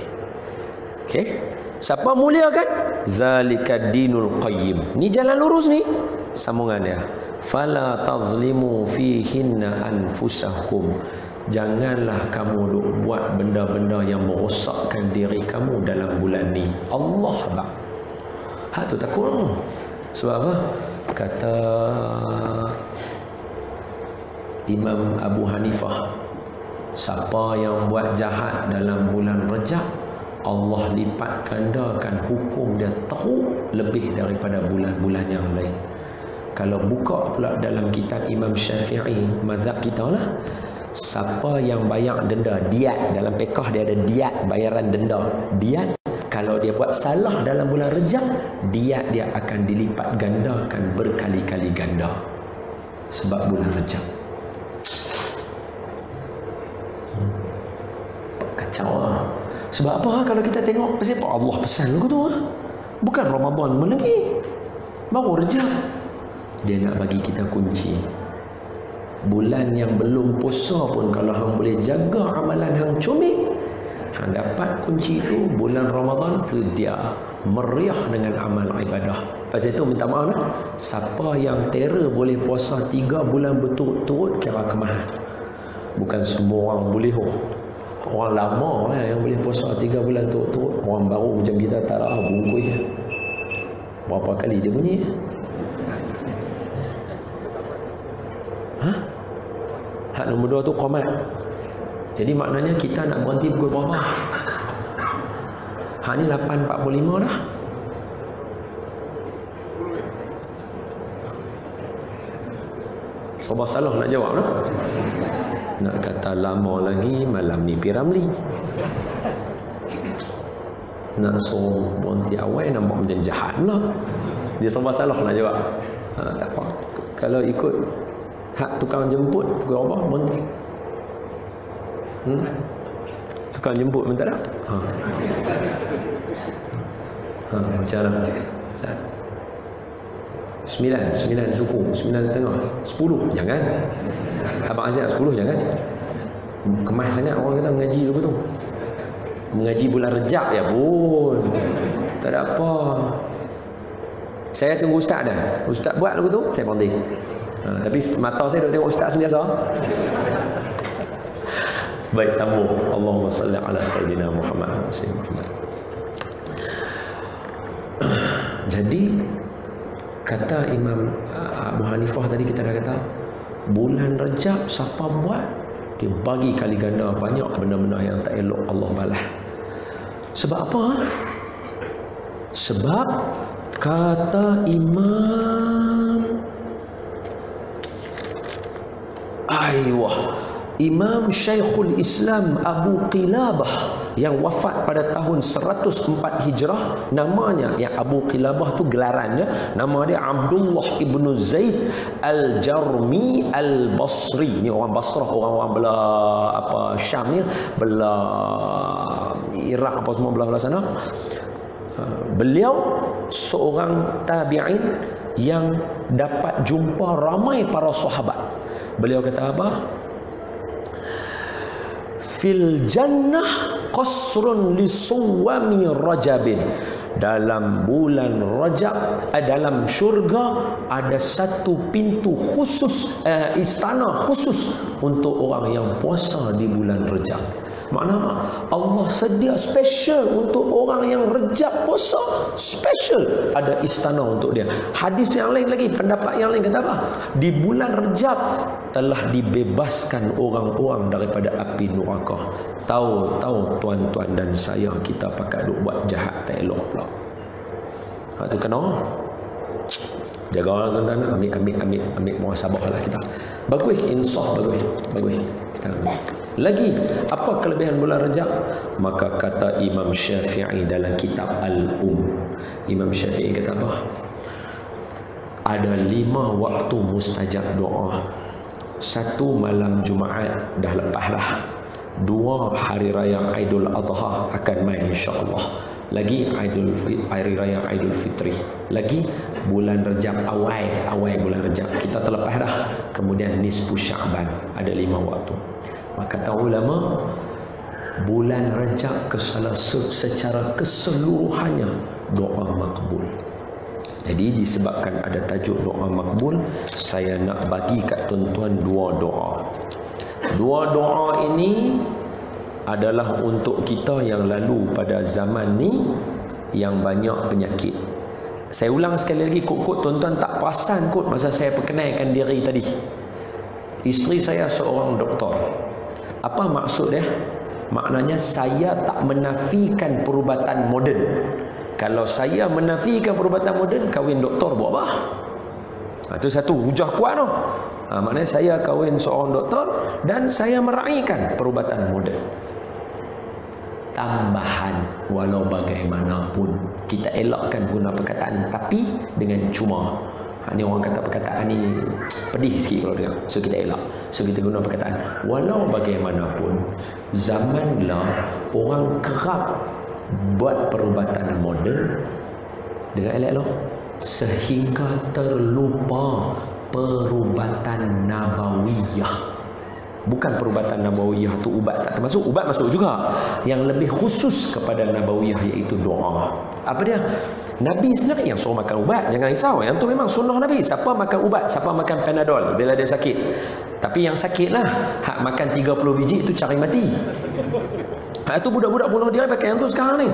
Okey. Siapa mulia kan? Zalikad dinul qayyim. Ni jalan lurus ni. Sambungan dia. Fala tazlimu fihinna anfusakum. Janganlah kamu duk buat benda-benda yang merosakkan diri kamu dalam bulan ni. Allah bak. Hak tu takut. Sebab apa? Kata Imam Abu Hanifah, siapa yang buat jahat dalam bulan Rejab, Allah lipat gandakan hukum dia teruk lebih daripada bulan-bulan yang lain. Kalau buka pula dalam kitab Imam Syafi'i, mazhab kita lah, siapa yang bayar denda, diat, dalam fiqh dia ada diat, bayaran denda, diat. Kalau dia buat salah dalam bulan Rejab, diat dia akan dilipat gandakan berkali-kali ganda. Sebab bulan Rejab. Kacau lah. Sebab apa kalau kita tengok, pasal apa Allah pesan lagu tu lah. Bukan Ramadan lagi, baru Rejab. Dia nak bagi kita kunci. Bulan yang belum puasa pun kalau hang boleh jaga amalan hang comel, hang dapat kunci itu. Bulan Ramadan tu dia meriah dengan amal ibadah. Pasal itu minta maaf lah, siapa yang terror boleh puasa 3 bulan berturut-turut kira kemahan. Bukan semua orang boleh. Orang lama yang boleh puasa 3 bulan turut-turut. Orang baru macam kita tak ada bungkus je. Berapa kali dia bunyi? Hah? Hak nombor 2 tu qomat. Jadi maknanya kita nak berhenti pukul berapa? Hak ni 8.45 dah. Serba salah nak jawab dah. Nak kata lama lagi, malam ni Piramli. Nak suruh berhenti awal, nampak macam jahat pula. Dia serba salah nak jawab. Tak apa. Kalau ikut hak tukang jemput pukul berapa berhenti? Tukang jemput pun tak ada. Macam mana? 9 suku, 9.30, 10 jangan. Abang Aziz 10 jangan. Kemas sangat orang kata mengaji dulu tu. Mengaji bulan Rejab ya pun. Tak ada apa. Saya tunggu ustaz dah. Ustaz buat lagu tu, saya berhenti. Tapi mata saya duk tengok ustaz sentiasa. Baik, sambung. Allahumma salli ala sayyidina Muhammad. Jadi kata Imam Abu Hanifah tadi, kita dah kata bulan Rejab siapa buat, dia bagi kali ganda banyak benda-benda yang tak elok Allah balas. Sebab apa? Sebab kata Imam Syekhul Islam Abu Qilabah yang wafat pada tahun 104 Hijrah, namanya yang Abu Qilabah tu gelarannya, nama dia Abdullah ibnu Zaid Al-Jarmi Al-Basri. Ni orang Basrah, orang-orang belah Syam ni, belah Iraq apa semua belah sana. Beliau seorang tabi'in yang dapat jumpa ramai para sahabat. Beliau kata apa? Fil jannah qasrun li suwami rajabin. Dalam bulan Rajab, dalam syurga ada satu pintu khusus, istana khusus untuk orang yang puasa di bulan Rajab. Makna apa? Allah sedia special untuk orang yang Rejab puasa, special ada istana untuk dia. Hadis yang lain lagi, pendapat yang lain kata apa? Di bulan Rejab telah dibebaskan orang-orang daripada api neraka. Tahu-tahu tuan-tuan dan saya kita pakai duk buat jahat tak elok pula. Hak tu kena jaga tuan-tuan, ambil muhasabah lah kita. Bagus, insaf bagus. Kita ambil. Lagi, apa kelebihan bulan Rajab? Maka kata Imam Syafi'i dalam kitab Imam Syafi'i kata apa? Ada 5 waktu mustajab doa. 1 malam Jumaat dah lepas lah. 2 hari raya Aidul Adha akan main insya-Allah. Lagi hari raya Aidul Fitri. Lagi bulan Rejab awal bulan Rejab kita terlepas dah. Kemudian nisfu Sya'ban, ada 5 waktu. Maka kata ulama, bulan Rejab secara keseluruhannya doa makbul. Jadi disebabkan ada tajuk doa makbul, saya nak bagi kat tuan-tuan 2 doa. 2 doa ini adalah untuk kita yang lalu pada zaman ni yang banyak penyakit. Saya ulang sekali lagi, kot tuan-tuan tak perasan kot masa saya perkenalkan diri tadi. Isteri saya seorang doktor. Apa maksud dia? Maknanya saya tak menafikan perubatan moden. Kalau saya menafikan perubatan moden, kahwin doktor buat apa? Itu satu hujah kuat tu. Maknanya saya kahwin seorang doktor dan saya meraihkan perubatan moden. Tambahan, walau bagaimanapun kita elakkan guna perkataan tapi dengan cuma. Ni orang kata perkataan ni pedih sikit kalau dengar. So kita elak. So kita guna perkataan walau bagaimanapun. Zamanlah orang kerap buat perubatan moden dengan elok-elok sehingga terlupa perubatan nabawiyah. Bukan perubatan nabawiyah tu ubat tak termasuk, ubat masuk juga. Yang lebih khusus kepada nabawiyah iaitu doa. Apa dia? Nabi sendiri yang suruh makan ubat, jangan risau. Yang tu memang sunnah Nabi. Siapa makan ubat, siapa makan Panadol bila dia sakit. Tapi yang sakit lah, hak makan 30 biji itu cari mati. Hak tu budak-budak bunuh diri pakai yang tu sekarang ni.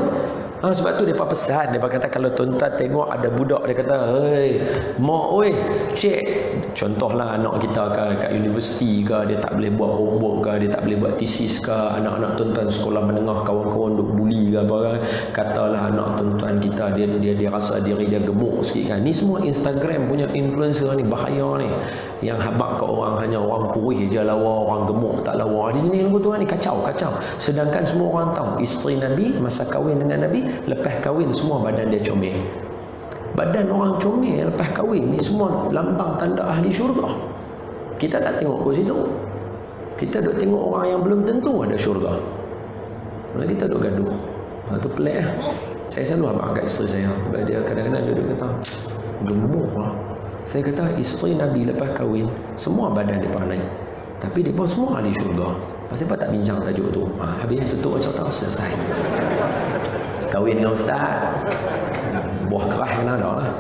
Sebab tu mereka pesan, mereka kata kalau tuan-tuan tengok ada budak dia kata, "Hei, mak oi, cik." Contohlah anak kita kat universiti ke, dia tak boleh buat homework ke, dia tak boleh buat thesis ke, anak-anak tuan-tuan sekolah menengah kawan-kawan duk bully ke apa kan. Katalah anak tuan-tuan kita dia rasa diri dia gemuk sikit kan. Ni semua Instagram punya influencer ni bahaya ni. Yang habaq ke orang hanya orang kurus je lawa, orang gemuk tak lawa. Di sini tu ni kacau. Sedangkan semua orang tahu isteri Nabi masa kahwin dengan Nabi, lepas kahwin semua badan dia comel. Badan orang comel lepas kahwin ni semua lambang tanda ahli syurga. Kita tak tengok ke situ. Kita duk tengok orang yang belum tentu ada syurga. Lalu kita duk gaduh. Itu pelik lah. Saya selalu abang kat isteri saya. Dia kadang-kadang dia duk kata, gemuk lah. Saya kata isteri Nabi lepas kahwin semua badan dia pandai. Tapi dia pun semua ahli syurga. Pasal apa tak bincang tajuk tu? Habis tutup macam tak selesai. Kahwin dengan ustaz, buah kerah yang ada lah.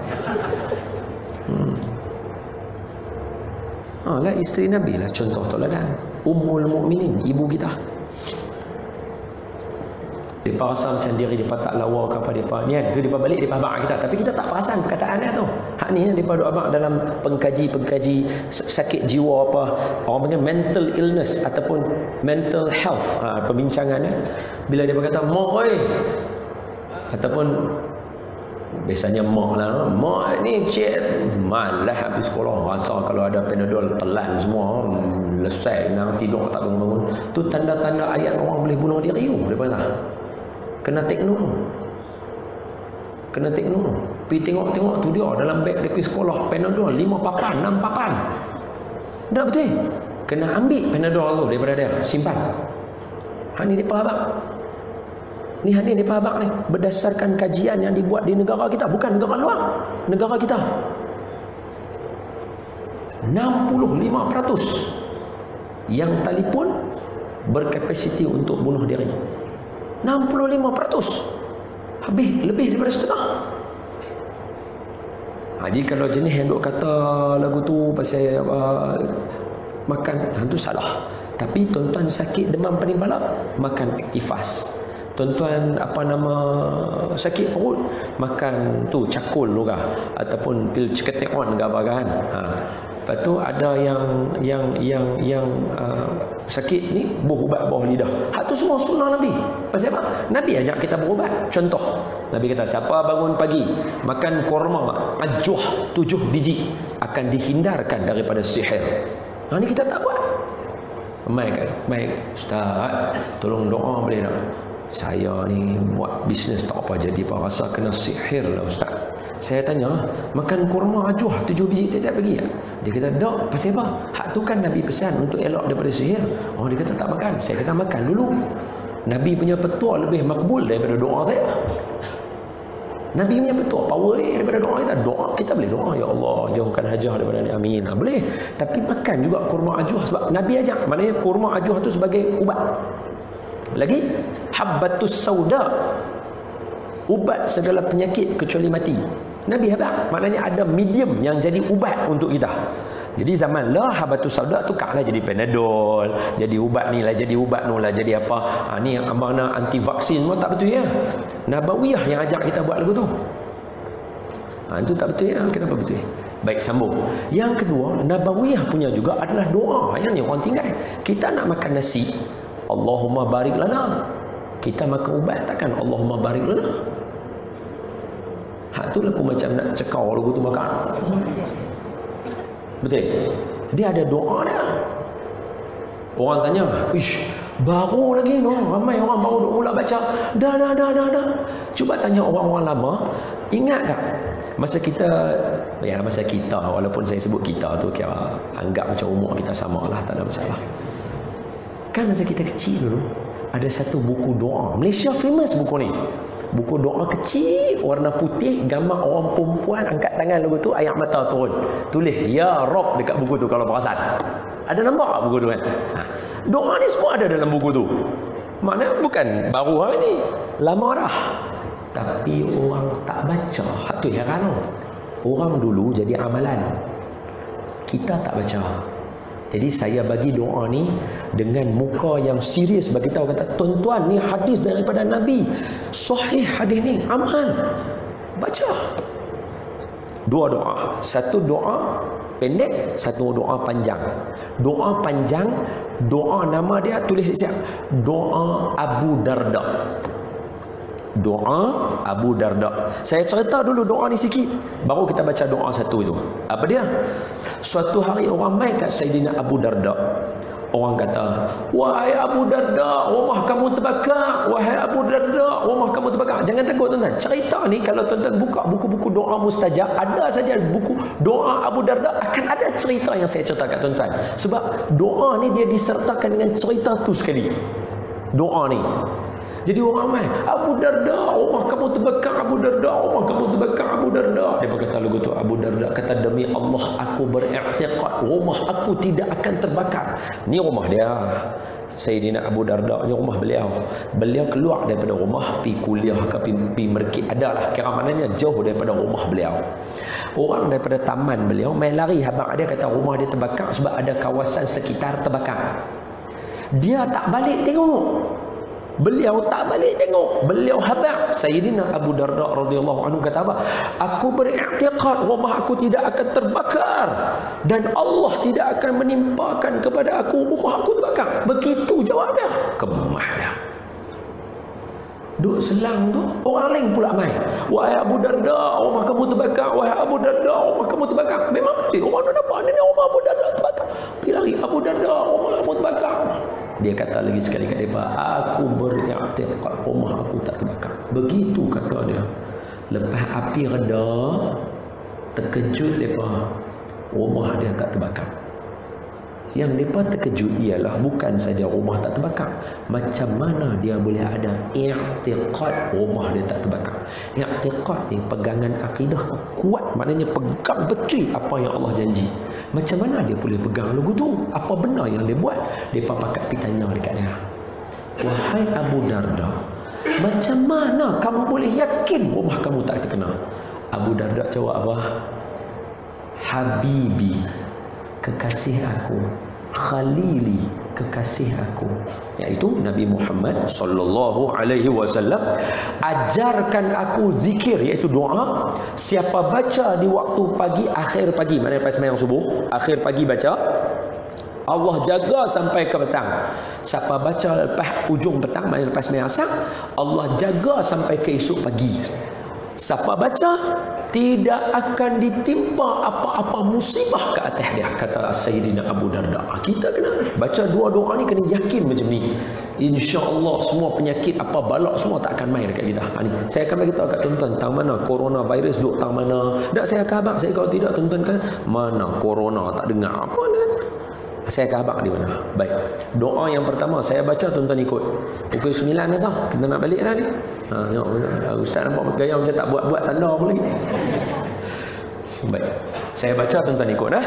Lah isteri Nabi lah contoh teladan. Ummul Mukminin, ibu kita. Mereka rasa macam diri mereka tak lawa ke apa mereka. Ni tu mereka balik mereka abang kita. Tapi kita tak perasan perkataan dia tu. Hak ni mereka duk abang dalam pengkaji sakit jiwa apa. Orang panggil mental illness ataupun mental health. Pembincangan bila dia berkata, "Mak oi." Ataupun Biasanya mak lah, mak ni cik malah habis sekolah, rasa kalau ada Panadol telan semua, lesai nak tidur tak bangun-bangun. Tu tanda-tanda ayat orang boleh bunuh diri daripada kena tekno. Kena tekno. Pergi tengok-tengok tu dia dalam beg dia pergi sekolah Panadol 5 papan, 6 papan. Tak betul. Kena ambil Panadol tu daripada dia, simpan. Ni dia abang. Ni abang ni berdasarkan kajian yang dibuat di negara kita, bukan negara luar, negara kita. 65% yang telefon berkapasiti untuk bunuh diri. 65%. Habis lebih daripada setengah. Jadi kalau jenis yang duk kata lagu tu pasal makan, itu salah. Tapi tuan-tuan sakit demam pening kepala, makan Activas. Tuan-tuan sakit perut, makan tu cakul lurah ataupun pil ciketeon ke apa kan. Lepas tu ada yang sakit ni berubat bawah lidah. Hak tu semua sunnah Nabi. Pasal apa? Nabi ajak kita berubat. Contoh, Nabi kata siapa bangun pagi makan kurma ajuh 7 biji akan dihindarkan daripada sihir. Ni kita tak buat. Baik Ustaz, tolong doa boleh tak? Saya ni buat bisnes tak apa jadi apa, rasa kena sihir lah Ustaz. Saya tanya, makan kurma ajuh 7 biji tiap-tiap pagi tak? Dia kata, tak. Pasal apa? Hak tu kan Nabi pesan untuk elok daripada sihir. Dia kata tak makan. Saya kata makan dulu. Nabi punya petua lebih makbul daripada doa saya. Nabi punya petua power daripada doa kita. Doa kita boleh doa, ya Allah jauhkan hajah daripada ni, amin. Boleh. Tapi makan juga kurma ajuh sebab Nabi ajak. Maknanya kurma ajuh tu sebagai ubat. Lagi habbatus sauda, ubat segala penyakit kecuali mati. Nabi habaq, maknanya ada medium yang jadi ubat untuk kita. Jadi zaman lah habbatus sauda tu kaklah jadi Panadol, jadi ubat ni lah, jadi ubat nu lah, jadi apa. Ni yang amanah anti vaksin semua tak betul ya. Nabawiyah yang ajak kita buat lagu tu. Itu tak betul ya. Kenapa betul? Baik, sambung. Yang kedua, Nabawiyah punya juga adalah doa. Yang ni orang tinggal. Kita nak makan nasi, Allahumma barik lana. Kita makan ubat takkan Allahumma barik lana. Hak tu lagu macam nak cekau lagu tu makan. Betul? Dia ada doa dia. Orang tanya, ish, baru lagi no, ramai orang baru duk mula baca. Dah. Cuba tanya orang-orang lama, ingat tak? Masa kita walaupun saya sebut kita tu kira anggap macam umur kita sama lah, tak ada masalah. Kan masa kita kecil dulu ada satu buku doa. Malaysia famous buku ni. Buku doa kecil warna putih, gambar orang perempuan angkat tangan lagu tu, ayat mata turun. Tulis ya Rob dekat buku tu kalau perasan. Ada nampak buku tu kan? Doa ni semua ada dalam buku tu. Maknanya bukan baru hari ni, lama dah. Tapi orang tak baca. Hak tu heran tu. Orang dulu jadi amalan, kita tak baca. Jadi saya bagi doa ni dengan muka yang serius, bagi tahu kata tuan-tuan ni hadis daripada Nabi, sahih hadis ni, amal, baca. Dua doa, satu doa pendek, satu doa panjang. Doa panjang, doa nama dia tulis siap, doa Abu Darda. Doa Abu Darda. Saya cerita dulu doa ni sikit, baru kita baca doa satu itu. Apa dia? Suatu hari orang mai kat Saidina Abu Darda. Orang kata, wahai Abu Darda, rumah kamu terbakar. Wahai Abu Darda, rumah kamu terbakar. Jangan takut tuan-tuan. Cerita ni kalau tuan-tuan buka buku-buku doa mustajab, ada saja buku doa Abu Darda, akan ada cerita yang saya cerita kat tuan-tuan. Sebab doa ni dia disertakan dengan cerita tu sekali. Doa ni. Jadi orang ramai, Abu Darda, rumah kamu terbakar, Abu Darda, rumah kamu terbakar, Abu Darda. Dia berkata lagu tu, Abu Darda kata, demi Allah aku beriktikad rumah aku tidak akan terbakar. Ni rumah dia, Sayyidina Abu Darda, ni rumah beliau. Beliau keluar daripada rumah, pergi kuliah ke pergi merkit, adalah kira maknanya jauh daripada rumah beliau. Orang daripada taman beliau main lari, habang dia kata rumah dia terbakar sebab ada kawasan sekitar terbakar. Dia tak balik tengok. Beliau tak balik tengok. Beliau habaq. Sayyidina Abu Darda radhiyallahu anhu kata apa? Aku beriktikad rumah aku tidak akan terbakar dan Allah tidak akan menimpakan kepada aku rumah aku terbakar. Begitu jawabnya. Kemah dia. Duk selang tu, orang lain pula mai. Wahai Abu Darda, rumah kamu terbakar. Wahai Abu Darda, rumah kamu terbakar. Memang betul, orang nak dapat ni rumah Abu Darda terbakar. Pergi lari, Abu Darda, rumah kamu terbakar. Dia kata lagi sekali kat mereka, aku beriktikad rumah aku tak terbakar. Begitu kata dia. Lepas api reda, terkejut mereka, rumah dia tak terbakar. Yang mereka terkejut ialah bukan saja rumah tak terbakar, macam mana dia boleh ada i'tiqad rumah dia tak terbakar. I'tiqad ni pegangan akidah kuat, maknanya pegang betul apa yang Allah janji. Macam mana dia boleh pegang lagu tu? Apa benar yang dia buat? Mereka pakat pergi tanya dekat dia, wahai Abu Darda, macam mana kamu boleh yakin rumah kamu tak terkena? Abu Darda jawab apa? Habibi, kekasih aku, Khalili, kekasih aku, iaitu Nabi Muhammad sallallahu alaihi wasallam ajarkan aku zikir, iaitu doa. Siapa baca di waktu pagi, akhir pagi, maknanya lepas sembahyang subuh, akhir pagi baca, Allah jaga sampai ke petang. Siapa baca lepas ujung petang, maknanya lepas sembahyang asar, Allah jaga sampai ke esok pagi. Siapa baca, tidak akan ditimpa apa-apa musibah ke atas dia, kata Sayyidina Abu Darda. Kita kena baca dua doa ni, kena yakin macam ni. InsyaAllah semua penyakit apa balak semua tak akan main dekat kita. Ni saya akan bagi tahu kat tuan-tuan, tang mana coronavirus duk tang mana. Tak saya akan abang saya, kalau tidak tuan-tuan kan mana corona tak dengar apa kan. Saya akan abang di mana. Baik. Doa yang pertama saya baca, tuan-tuan ikut. Pukul 9 dah tau. Kita nak balik dah ni. Tengok ustaz nampak gaya macam tak buat-buat tanda pun lagi. Baik. Saya baca, tuan-tuan ikut dah.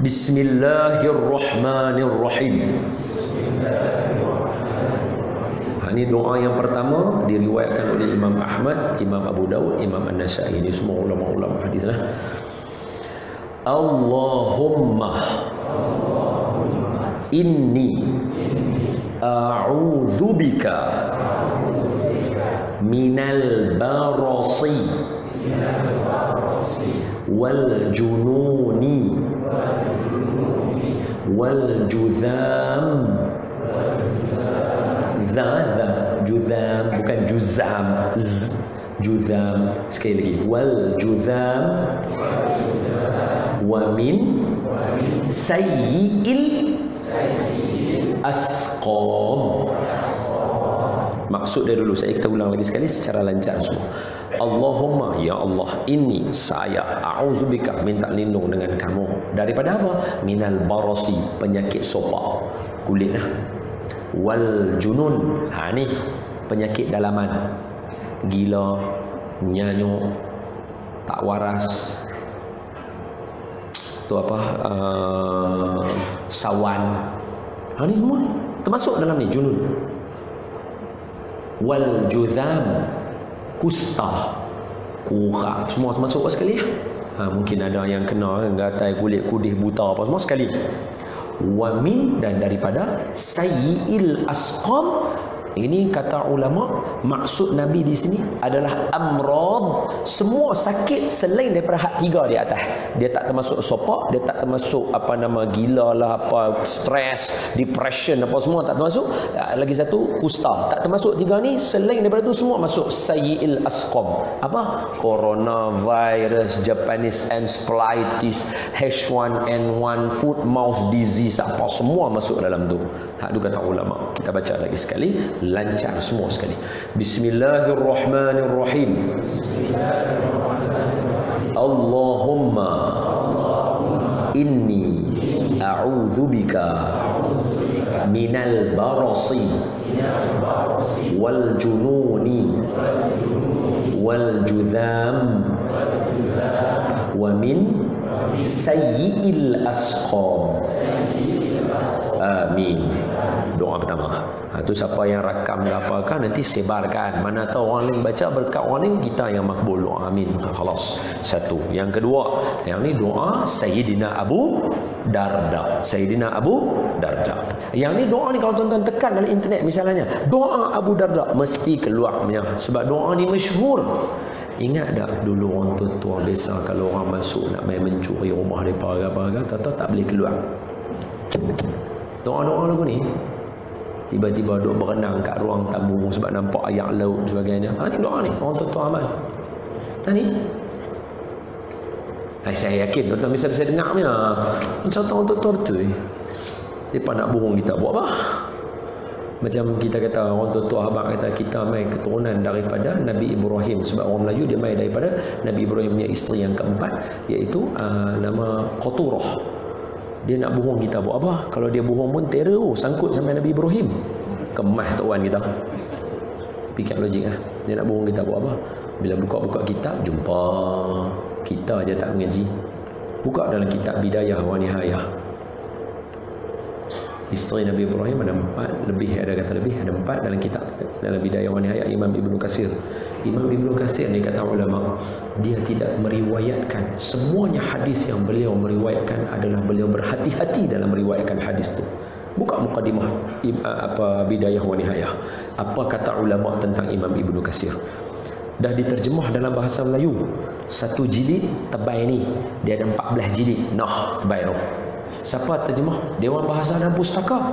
Bismillahirrahmanirrahim. Ini doa yang pertama diriwayatkan oleh Imam Ahmad, Imam Abu Daud, Imam An-Nasai. Ini semua ulama-ulama hadis lah. Allahumma inni a'udzubika minal barasi wal jununi wal judham. Judham bukan juzam. Judham, sekali lagi, wal judham wa min sayyi'il asqam. Maksud dia dulu, kita ulang lagi sekali secara lancar semua. Allahumma, ya Allah, ini saya a'udzubika, minta lindung dengan kamu daripada apa? Minal barasi, penyakit sopak kulit lah. Wal junun, ni penyakit dalaman, gila, nyanyuk, tak waras, tu apa, sawan, ni semua termasuk dalam ni, junun. Wal judham, kusta, kurak, semua termasuk sekali ya. Mungkin ada yang kena gatai kulit, kudih, buta apa semua sekali. Wa min, dan daripada sayyi'il asqam. Ini kata ulama, maksud Nabi di sini adalah amrad, semua sakit selain daripada hak tiga di atas. Dia tak termasuk sopak, dia tak termasuk apa nama gila lah, apa stres, depression apa semua tak termasuk. Lagi satu kusta, tak termasuk tiga ni. Selain daripada tu semua masuk sayyi'il asqam. Apa? Coronavirus, Japanese encephalitis, H1N1, foot mouth disease, apa semua masuk dalam tu. Hak tu kata ulama. Kita baca lagi sekali, lancar semua sekali. Bismillahirrahmanirrahim. Allahumma inni a'udzubika minal barasi wal jununi wal judham wa min sayyi'il asqam. Amin. Doa pertama. Itu siapa yang rakam apa kan, nanti sebarkan. Mana tahu orang lain baca, berkat orang lain kita yang makbul doa. Amin. Khalas. Satu. Yang kedua, yang ni doa Sayyidina Abu Darda. Sayyidina Abu Darda. Yang ni doa ni kalau tuan-tuan tekan dalam internet misalnya, doa Abu Darda, mesti keluarnya. Sebab doa ni masyhur. Ingat tak dulu orang tua-tua biasa kalau orang masuk nak main mencuri rumah mereka apa-apa, tak boleh keluar. Doa-doa lagu ni tiba-tiba duk berenang kat ruang tamu sebab nampak air laut sebagainya. Ni doa ni orang tuan-tuan amal. Ni saya yakin tuan-tuan bisa dengar ni. Macam orang tuan-tuan betul. Mereka nak bohong kita buat apa? Macam kita kata, orang tua-tua abang kata kita mai keturunan daripada Nabi Ibrahim. Sebab orang Melayu dia mai daripada Nabi Ibrahim punya isteri yang keempat, iaitu nama Qaturah. Dia nak bohong kita buat apa? Kalau dia bohong pun terror, sangkut sampai Nabi Ibrahim. Kemah tuan kita. Fikir logik lah. Dia nak bohong kita buat apa? Bila buka-buka kitab, jumpa kita aja tak mengaji. Buka dalam kitab Bidayah wa Nihayah. Isteri Nabi Ibrahim ada 4 lebih, ada kata lebih, ada 4 dalam kitab, dalam Bidayah wa Nihayah Imam Ibnu Katsir. Imam Ibnu Katsir ni kata ulama, dia tidak meriwayatkan semuanya hadis yang beliau meriwayatkan adalah beliau berhati-hati dalam meriwayatkan hadis tu. Buka mukadimah Bidayah wa Nihayah. Apa kata ulama tentang Imam Ibnu Katsir? Dah diterjemah dalam bahasa Melayu. 1 jilid tebal ni, dia ada 14 jilid. Nah, tebal tu. Siapa terjemah? Dewan Bahasa dan Pustaka.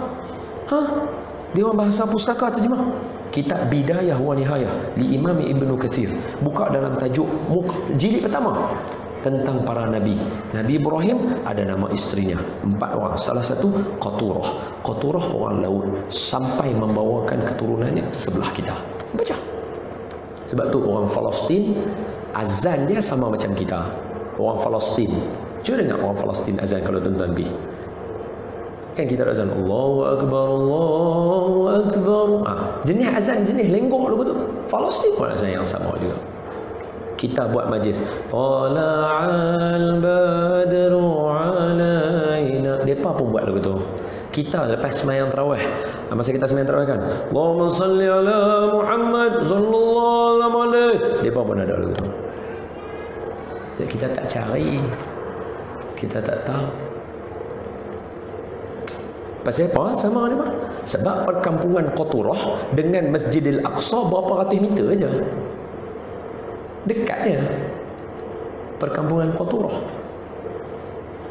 Dewan Bahasa Pustaka terjemah. Kitab Bidayah wa Nihayah li Imam Ibnu Katsir. Buka dalam tajuk jilid pertama tentang para nabi. Nabi Ibrahim ada nama isterinya 4 orang. Salah satu Qaturah. Qaturah orang laut, sampai membawakan keturunannya sebelah kita. Baca. Sebab tu orang Palestin azan dia sama macam kita. Orang Palestin. Cuba dengar orang Palestin azan kalau tuan-tuan pergi. Kan kita azan Allahu Akbar, Allahu Akbar. Jenis azan, jenis lenggok lagu tu. Palestin pun azan yang sama juga. Kita buat majlis. Tala'al badru alaina. Mereka pun buat lagu tu. Kita lepas sembahyang tarawih, masa kita sembahyang tarawih kan, Allahumma salli ala Muhammad sallallahu alaihi. Mereka pun ada lagu tu. Jadi kita tak cari, kita tak tahu. Pasal apa? Sama ni mah. Sebab perkampungan Qaturah dengan Masjidil Aqsa berapa ratus meter aja. Dekat dia. Perkampungan Qaturah.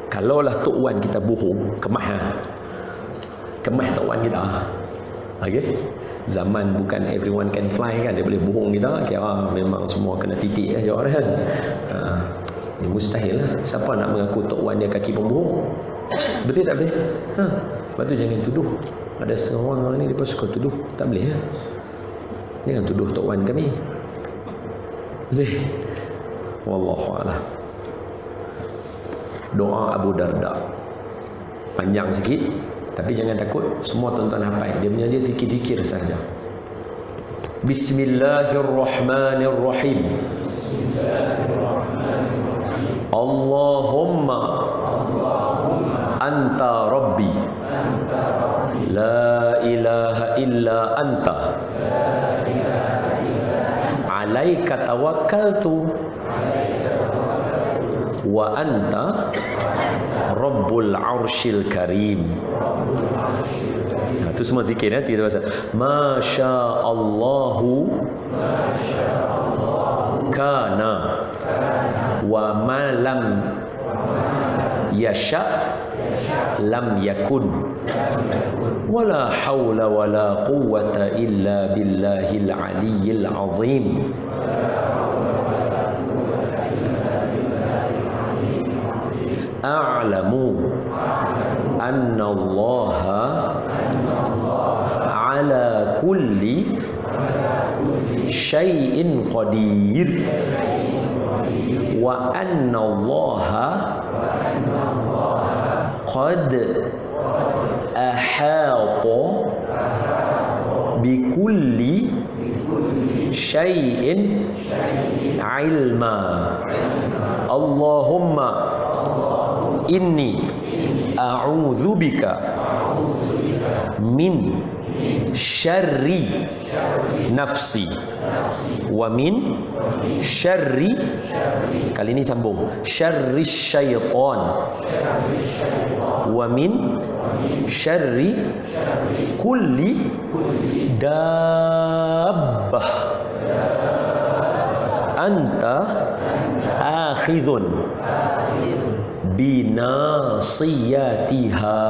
Kalaulah Tok Wan kita bohong, kemah. Kemah Tok Wan kita. Okey. Zaman bukan everyone can fly kan, dia boleh bohong kita, kira memang semua kena titik aja orang kan. Ini mustahil lah. Siapa nak mengaku Tok Wan dia kaki pembohong? Betul tak betul? Lepas tu jangan tuduh. Ada setengah orang ni dia suka tuduh. Tak boleh ya. Jangan tuduh Tok Wan kami. Betul. Wallahu a'lam. Doa Abu Darda. Panjang sikit, tapi jangan takut, semua tuan-tuan hafal. Dia punya dia zikir-zikir saja. Bismillahirrahmanirrahim. Allahumma anta rabbi la ilaha illa anta alaika tawakkaltu wa anta rabbul arsyil karim. Itu semua zikir nanti kita baca. Masya Allahu kana wa ma lam yasha lam yakun wala hawla wala quwwata illa billahil aliyyil azim. A'lamu anna Allaha ala kulli syai'in qadir wa anna Allaha qad ahata bi kulli syai'in ilma. Allahumma inni a'udzubika min syarri nafsi wa min syarri, kali ini sambung, syarri syaitan wa min syarri kulli dabbah anta akhidhun binasiyatiha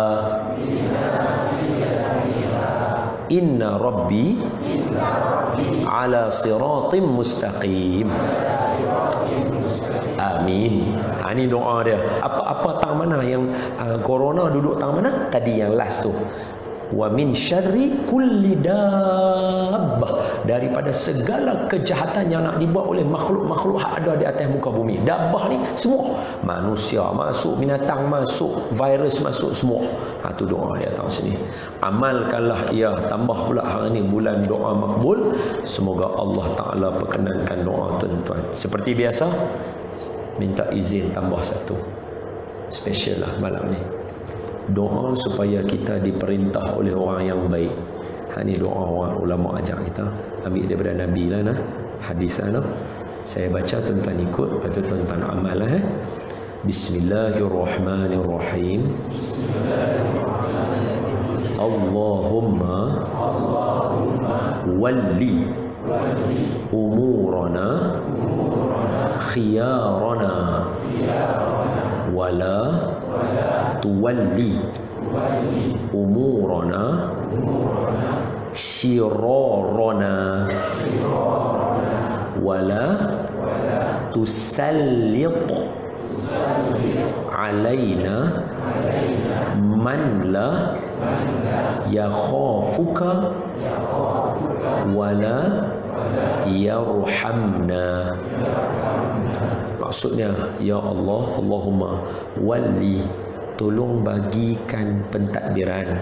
inna rabbi ala siratim mustaqim. Amin. Ini doa dia. Apa tang mana yang corona duduk tang mana? Tadi yang last tu. Wa min syarri kulli dabbah, daripada segala kejahatan yang nak dibuat oleh makhluk-makhluk yang ada di atas muka bumi. Dabbah ni semua, manusia masuk, binatang masuk, virus masuk, semua. Tu doa dia datang sini. Amalkanlah ia, tambah pula hari ni bulan doa makbul. Semoga Allah Ta'ala perkenankan doa tuan-tuan. Seperti biasa, minta izin tambah satu special lah malam ni. Doa supaya kita diperintah oleh orang yang baik. Ini doa orang ulama ajar kita. Ambil daripada Nabi lah nah. Hadis lah. Saya baca, tuan-tuan ikut, lepas tu tuan-tuan amal lah. Bismillahirrahmanirrahim. Allahumma walli umurana khiyarana wala tuwalli umurana syirarana wala tusallit alaina man la yakhafuka wala yarhamna. Maksudnya, ya Allah, Allahumma walli, tolong bagikan pentadbiran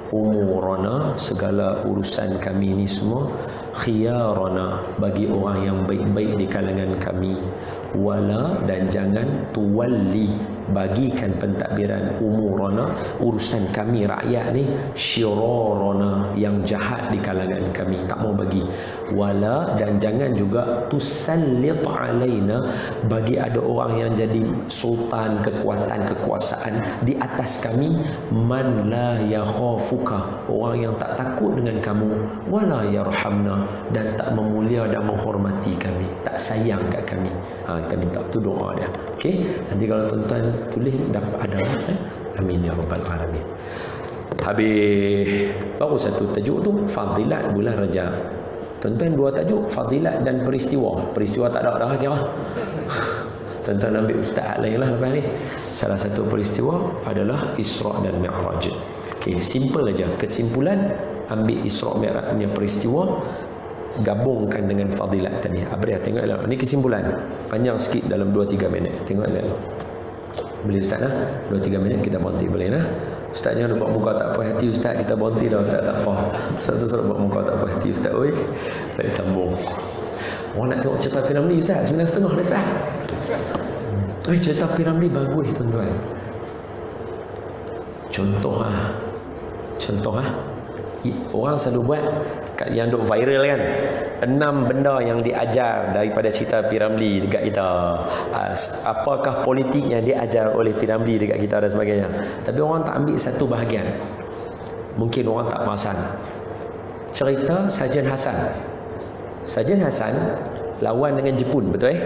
umurana, segala urusan kami ni semua, khiyarana, bagi orang yang baik-baik di kalangan kami, wala, dan jangan tuwalli, bagikan pentadbiran umurana, urusan kami rakyat ni, syirarana, yang jahat di kalangan kami, tak mau bagi, wala, dan jangan juga tusallit alaina, bagi ada orang yang jadi sultan, kekuatan, kekuasaan di atas kami, man la yakhafuka, orang yang tak takut dengan kamu, wala yarhamna, dan tak memulia dan menghormati kami, tak sayang kat kami. Kita minta tu doa dia. Okey, nanti kalau tuan-tuan tulis dapat ada. Amin ya rabbal alamin. Habis baru satu tajuk tu, fadilat bulan Rajab. Tuan-tuan dua tajuk, fadilat dan peristiwa. Peristiwa tak ada dah kira. Tuan-tuan ambil ustaz lain lah lepas ni. Salah satu peristiwa adalah Isra' dan Mi'raj. Okey, simple aja. Kesimpulan, ambil Isra' Mi'raj punya peristiwa, gabungkan dengan fadilat tadi. Apa dia? Tengok elok. Ini kesimpulan. Panjang sikit dalam 2-3 minit. Tengok elok. Boleh Ustaz lah. 2-3 minit kita berhenti boleh lah. Ustaz jangan buat muka tak puas hati Ustaz. Kita berhenti dah Ustaz, tak apa. Ustaz tu suruh buat muka tak puas hati Ustaz. Oi, baik sambung. Orang nak tengok cerita Piramli Ustaz, 9.30 dah Ustaz. Cerita Piramli bagus tuan-tuan. Contoh lah. Orang selalu buat yang duk viral kan, 6 benda yang diajar daripada cerita Piramli dekat kita. Apakah politik yang diajar oleh Piramli dekat kita dan sebagainya. Tapi orang tak ambil satu bahagian. Mungkin orang tak perasan. Cerita Sajen Hasan lawan dengan Jepun, betul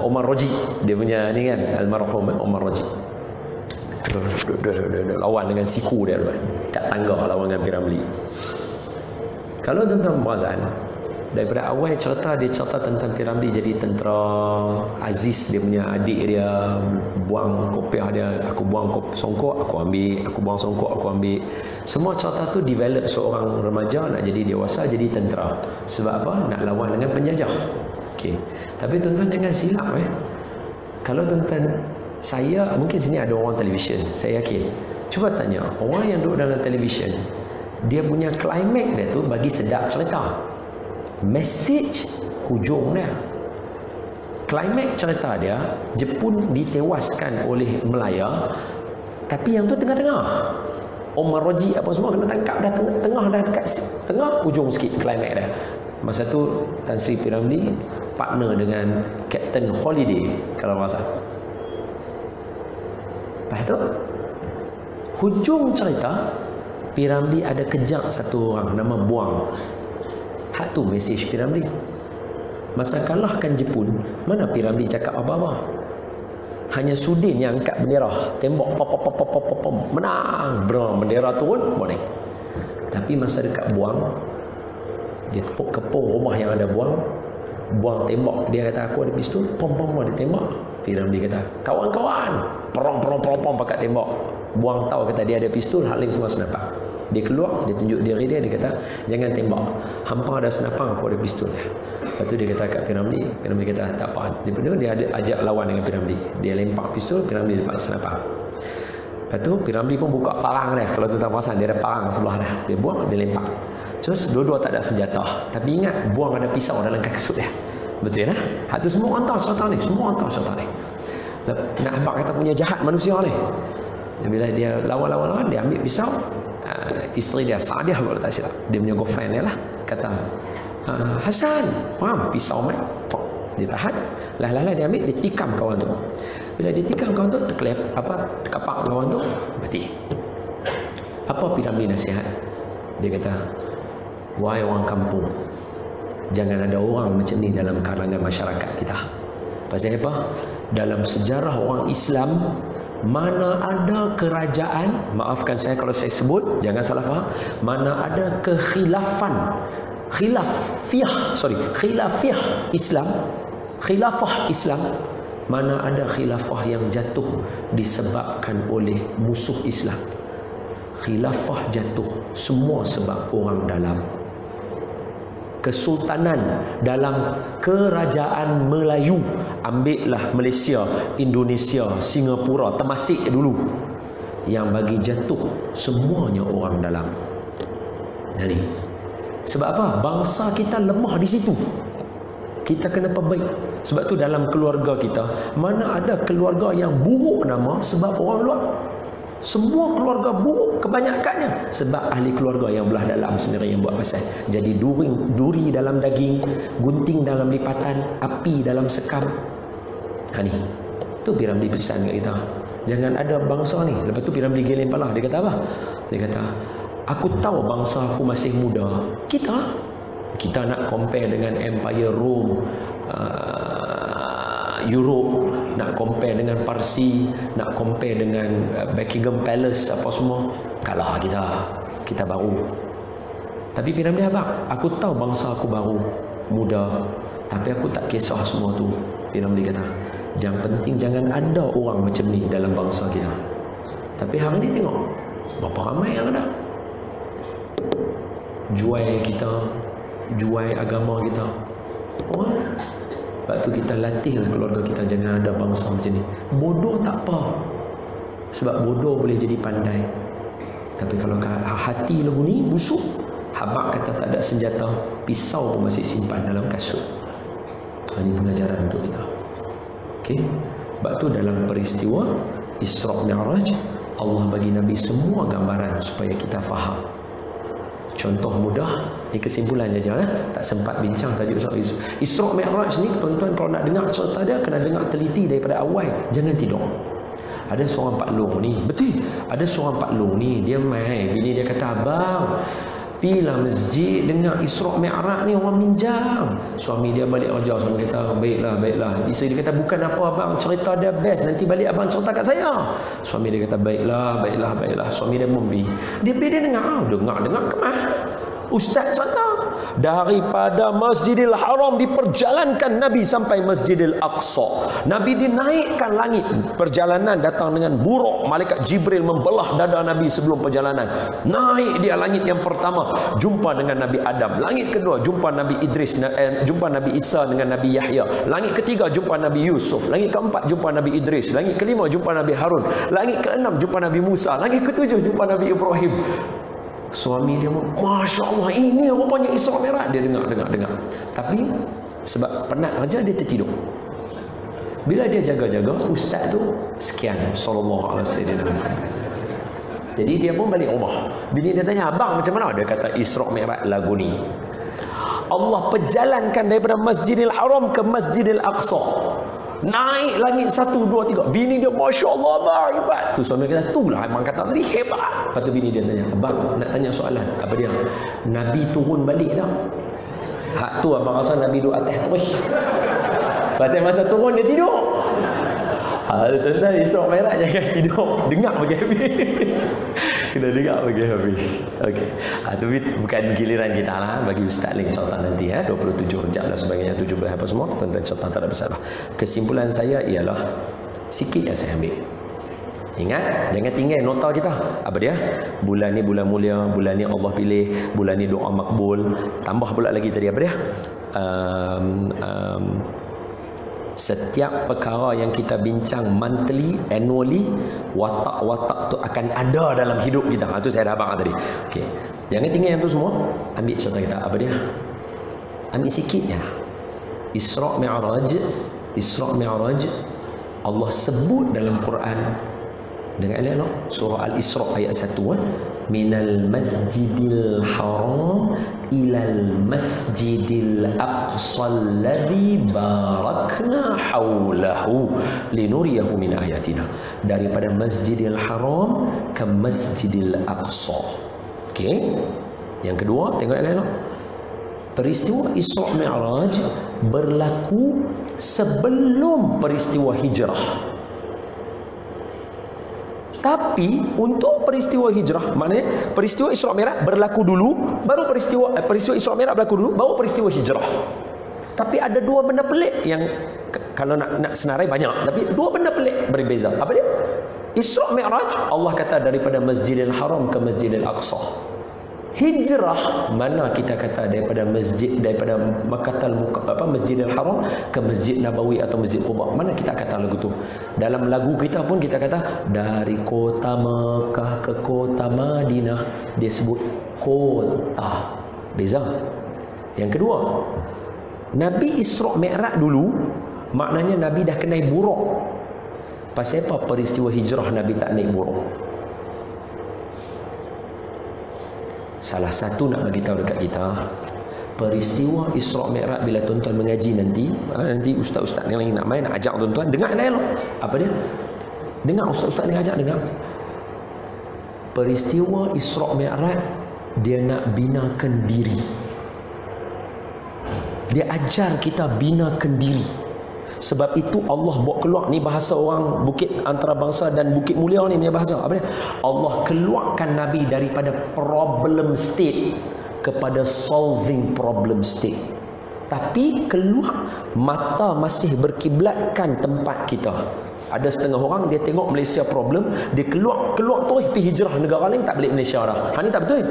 Omar Roji, dia punya ni kan, almarhum Omar Roji. Lawan dengan siku dia kat tangga, lawan dengan Piramli. Kalau tuan-tuan perasan, daripada awal cerita, dia cerita tentang Piramli jadi tentera. Aziz, dia punya adik dia, buang kopiah dia, aku buang songkok, aku ambil, aku buang songkok, aku ambil. Semua cerita tu develop seorang remaja nak jadi dewasa, jadi tentera. Sebab apa? Nak lawan dengan penjajah. Okey. Tapi tuan-tuan jangan silap Kalau tuan-tuan, saya mungkin sini ada orang televisyen, saya yakin. Cuba tanya orang yang duduk dalam televisyen, dia punya climax dia tu bagi sedap cerita. Message hujung dia. Climax cerita dia, Jepun ditewaskan oleh Melaya, tapi yang tu tengah-tengah. Omar Roji apa semua kena tangkap dah, tengah dah dekat tengah, hujung sikit climax dia. Masa tu Tan Sri Piramli partner dengan Captain Holiday kalau rasa. Lepas tu hujung cerita, Piramli ada kejar satu orang nama Buang. Hak tu mesej Piramli. Masa kalahkan Jepun, mana Piramli cakap apa-apa. Hanya Sudin yang angkat bendera, tembok pop menang, bendera turun boleh. Tapi masa dekat buang, dia kepung rumah yang ada buang tembak. Dia kata aku ada pistol, pom dia tembak. Piramli kata, kawan-kawan, perong pakat tembak. Buang tahu kata dia ada pistol, Halim semua senapang. Dia keluar, dia tunjuk diri dia kata, jangan tembak. Hampa ada senapang, aku ada pistol. Lepas tu dia kata kat Piramli kata tak apa. Dia ada ajak lawan dengan Piramli. Dia lempar pistol, Piramli dapat senapang. Lepas tu Piramli pun buka parang dia. Kalau tuan-tuan perasan, dia ada parang sebelah dia. Dia buang, dia lempar. Terus dua-dua tak ada senjata. Tapi ingat, buang ada pisau dalam kasut dia. Betul ya? Hak tu semua orang tahu cerita ni. Semua orang tahu cerita ni. Nak habaq kata punya jahat manusia ni. Bila dia lawan, dia ambil pisau. Isteri dia, Saadiah kalau tak silap. Dia punya girlfriend dia lah. Kata, Hasan, pisau mai. Dia tahan. Lah dia ambil, dia tikam kawan tu. Bila dia tikam kawan tu, terkapak kawan tu, mati. Apa Piramli nasihat? Dia kata, wahai orang kampung, jangan ada orang macam ni dalam kalangan masyarakat kita. Pasal apa? Dalam sejarah orang Islam, mana ada kerajaan, maafkan saya kalau saya sebut, jangan salah faham, mana ada khilafah Islam, mana ada khilafah yang jatuh disebabkan oleh musuh Islam. Khilafah jatuh semua sebab orang dalam. Kesultanan dalam kerajaan Melayu, ambillah Malaysia, Indonesia, Singapura, Temasek dulu, yang bagi jatuh semuanya orang dalam. Jadi sebab apa? Bangsa kita lemah di situ. Kita kena perbaik. Sebab tu dalam keluarga kita, mana ada keluarga yang buruk nama sebab orang luar. Semua keluarga buruk kebanyakannya sebab ahli keluarga yang belah dalam sendiri yang buat pasal. Jadi duri dalam daging, gunting dalam lipatan, api dalam sekam. Ni tu Piramli pesan kat kita, jangan ada bangsa ni. Lepas tu Piramli geleng kepala. Dia kata apa? Dia kata, aku tahu bangsa aku masih muda. Kita nak compare dengan Empire Rome, Europe, nak compare dengan Parsi, nak compare dengan Buckingham Palace, apa semua, kalah kita baru. Tapi Piramli abang, aku tahu bangsa aku baru, muda, tapi aku tak kisah semua tu. Piramli kata, yang penting jangan ada orang macam ni dalam bangsa kita. Tapi hari ni tengok berapa ramai yang ada. Jual kita, jual agama kita. Sebab tu kita latihlah keluarga kita, jangan ada bangsa macam ni. Bodoh tak apa, sebab bodoh boleh jadi pandai. Tapi kalau hati lagu ni busuk, habaq kata tak ada senjata, pisau pun masih simpan dalam kasut. Ini pengajaran untuk kita. Okey. Sebab tu dalam peristiwa Isra Mi'raj, Allah bagi Nabi semua gambaran supaya kita faham. Contoh mudah, ini kesimpulannya je, tak sempat bincang tajuk soal Isra Mi'raj ni. Tuan-tuan kalau nak dengar cerita dia, kena dengar teliti daripada awal, jangan tidur. Ada seorang Pak Long ni, betul, ada seorang Pak Long ni, dia mai, bini dia kata, abang, pilah masjid dengar Isra Mi'raj ni, orang minjam. Suami dia balik kerja, suami kata, baiklah. Isteri dia kata, bukan apa abang, cerita dia best, nanti balik abang cerita kat saya. Suami dia kata, baiklah. Suami dia membi. Dia dengar kemah. Ustaz cerita, daripada Masjidil Haram diperjalankan Nabi sampai Masjidil Aqsa. Nabi dinaikkan langit, perjalanan datang dengan buruk. Malaikat Jibril membelah dada Nabi sebelum perjalanan. Naik dia langit yang pertama, jumpa dengan Nabi Adam. Langit kedua, jumpa Nabi Idris, jumpa Nabi Isa dengan Nabi Yahya. Langit ketiga, jumpa Nabi Yusuf. Langit keempat, jumpa Nabi Idris. Langit kelima, jumpa Nabi Harun. Langit keenam, jumpa Nabi Musa. Langit ketujuh, jumpa Nabi Ibrahim. Suami dia, Masya Allah, ini rupanya Isra Mi'raj. Dia dengar. Tapi sebab penat aja, dia tertidur. Bila dia jaga-jaga, ustaz tu sekian, sallallahu alaihi wasallam. Jadi dia pun balik rumah. Bini dia tanya, abang macam mana? Dia kata, Isra Mi'raj lagu ni, Allah perjalankan daripada Masjidil Haram ke Masjidil Aqsa. Naik langit 1, 2, 3. Bini dia, Masya Allah, abang hebat. Tu suami kata, itulah abang kata tadi, hebat. Lepas tu bini dia tanya, abang nak tanya soalan. Apa dia? Nabi turun balik tak? Hak tu abang rasa Nabi duduk atas terus. Lepas masa turun dia tidur. Tuan-tuan, Isra Mi'raj jangan tidur, dengar bagi habis. Kita dengar bagi habis. Okey. Tapi bukan giliran kita lah, bagi Ustaz lagi contoh nanti 27 Rejab dan sebagainya, 17 apa semua, tuan-tuan contoh tak ada masalah. Kesimpulan saya ialah sikit yang saya ambil. Ingat, jangan tinggal nota kita. Apa dia? Bulan ni bulan mulia, bulan ni Allah pilih, bulan ni doa makbul. Tambah pula lagi tadi apa dia? Setiap perkara yang kita bincang monthly, annually, watak-watak tu akan ada dalam hidup kita. Itu saya dah abang tadi. Okey. Jangan tinggal yang tu semua. Ambil contoh kita. Apa dia? Ambil sikitnya. Isra Mi'raj. Isra Mi'raj. Allah sebut dalam Quran dengan elok surah Al-Isra ayat 1 minal masjidil haram ilal masjidil aqsa alladhi barakna hawlahu linuriyahu min ayatina, daripada masjidil haram ke masjidil aqsa. Okey, yang kedua tengok elok, peristiwa Isra Mi'raj berlaku sebelum peristiwa hijrah. Tapi untuk peristiwa hijrah, maknanya peristiwa Isra Mi'raj berlaku dulu, baru peristiwa Isra Mi'raj berlaku dulu, baru peristiwa hijrah. Tapi ada dua benda pelik yang kalau nak senarai banyak, tapi dua benda pelik berbeza. Apa dia? Isra Mi'raj Allah kata daripada Masjidil Haram ke Masjidil Aqsa. Hijrah mana kita kata daripada Masjidil Haram ke Masjid Nabawi atau Masjid Quba. Mana kita kata lagu tu? Dalam lagu kita pun kita kata dari kota Mekah ke kota Madinah. Dia sebut kota. Beza. Yang kedua, Nabi Isra Mi'raj dulu maknanya Nabi dah kena buruk. Pasal apa peristiwa hijrah Nabi tak naik buruk? Salah satu nak bagi tahu dekat kita, peristiwa Isra Mi'raj bila tuan-tuan mengaji nanti ustaz-ustaz yang lain nak main nak ajak tuan-tuan dengar elok. Apa dia? Dengar ustaz-ustaz ni ajak dengar. Peristiwa Isra Mi'raj dia nak binakan diri. Dia ajar kita binakan diri. Sebab itu Allah buat keluar ni bahasa orang Bukit Antarabangsa dan Bukit Mulia ni punya bahasa. Apa dia? Allah keluarkan Nabi daripada problem state kepada solving problem state. Tapi keluar mata masih berkiblatkan tempat kita. Ada setengah orang dia tengok Malaysia problem, dia keluar terus pergi hijrah negara lain, tak balik Malaysia dah. Hak ni tak betul.